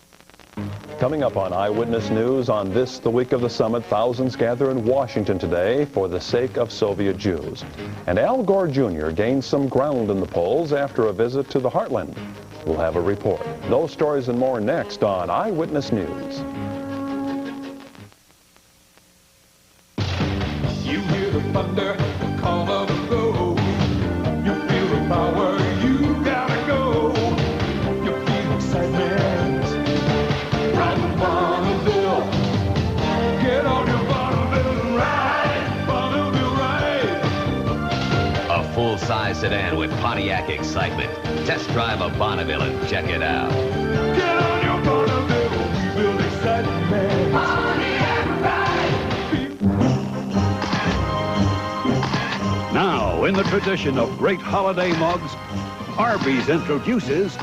Coming up on Eyewitness News on this, the week of the summit, thousands gather in Washington today for the sake of Soviet Jews. And Al Gore Jr. gained some ground in the polls after a visit to the heartland. We'll have a report. Those stories and more next on Eyewitness News. You hear the thunder, the call of the full-size sedan with Pontiac excitement. Test drive a Bonneville and check it out. Get on your Bonneville, we will excite man. Pontiac ride. Now, in the tradition of great holiday mugs, Arby's introduces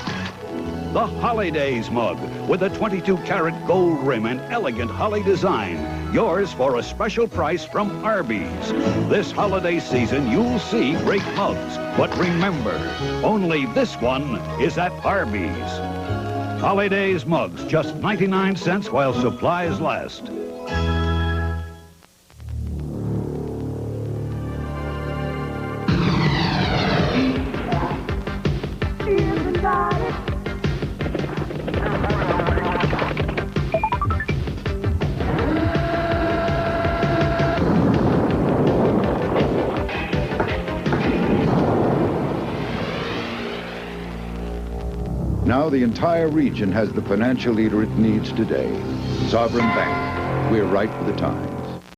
the Holidays mug with a 22-karat gold rim and elegant holly design. Yours for a special price from Arby's. This holiday season, you'll see great mugs. But remember, only this one is at Arby's. Holidays mugs, just 99 cents while supplies last. Now the entire region has the financial leader it needs today. Sovereign Bank. We're right for the time.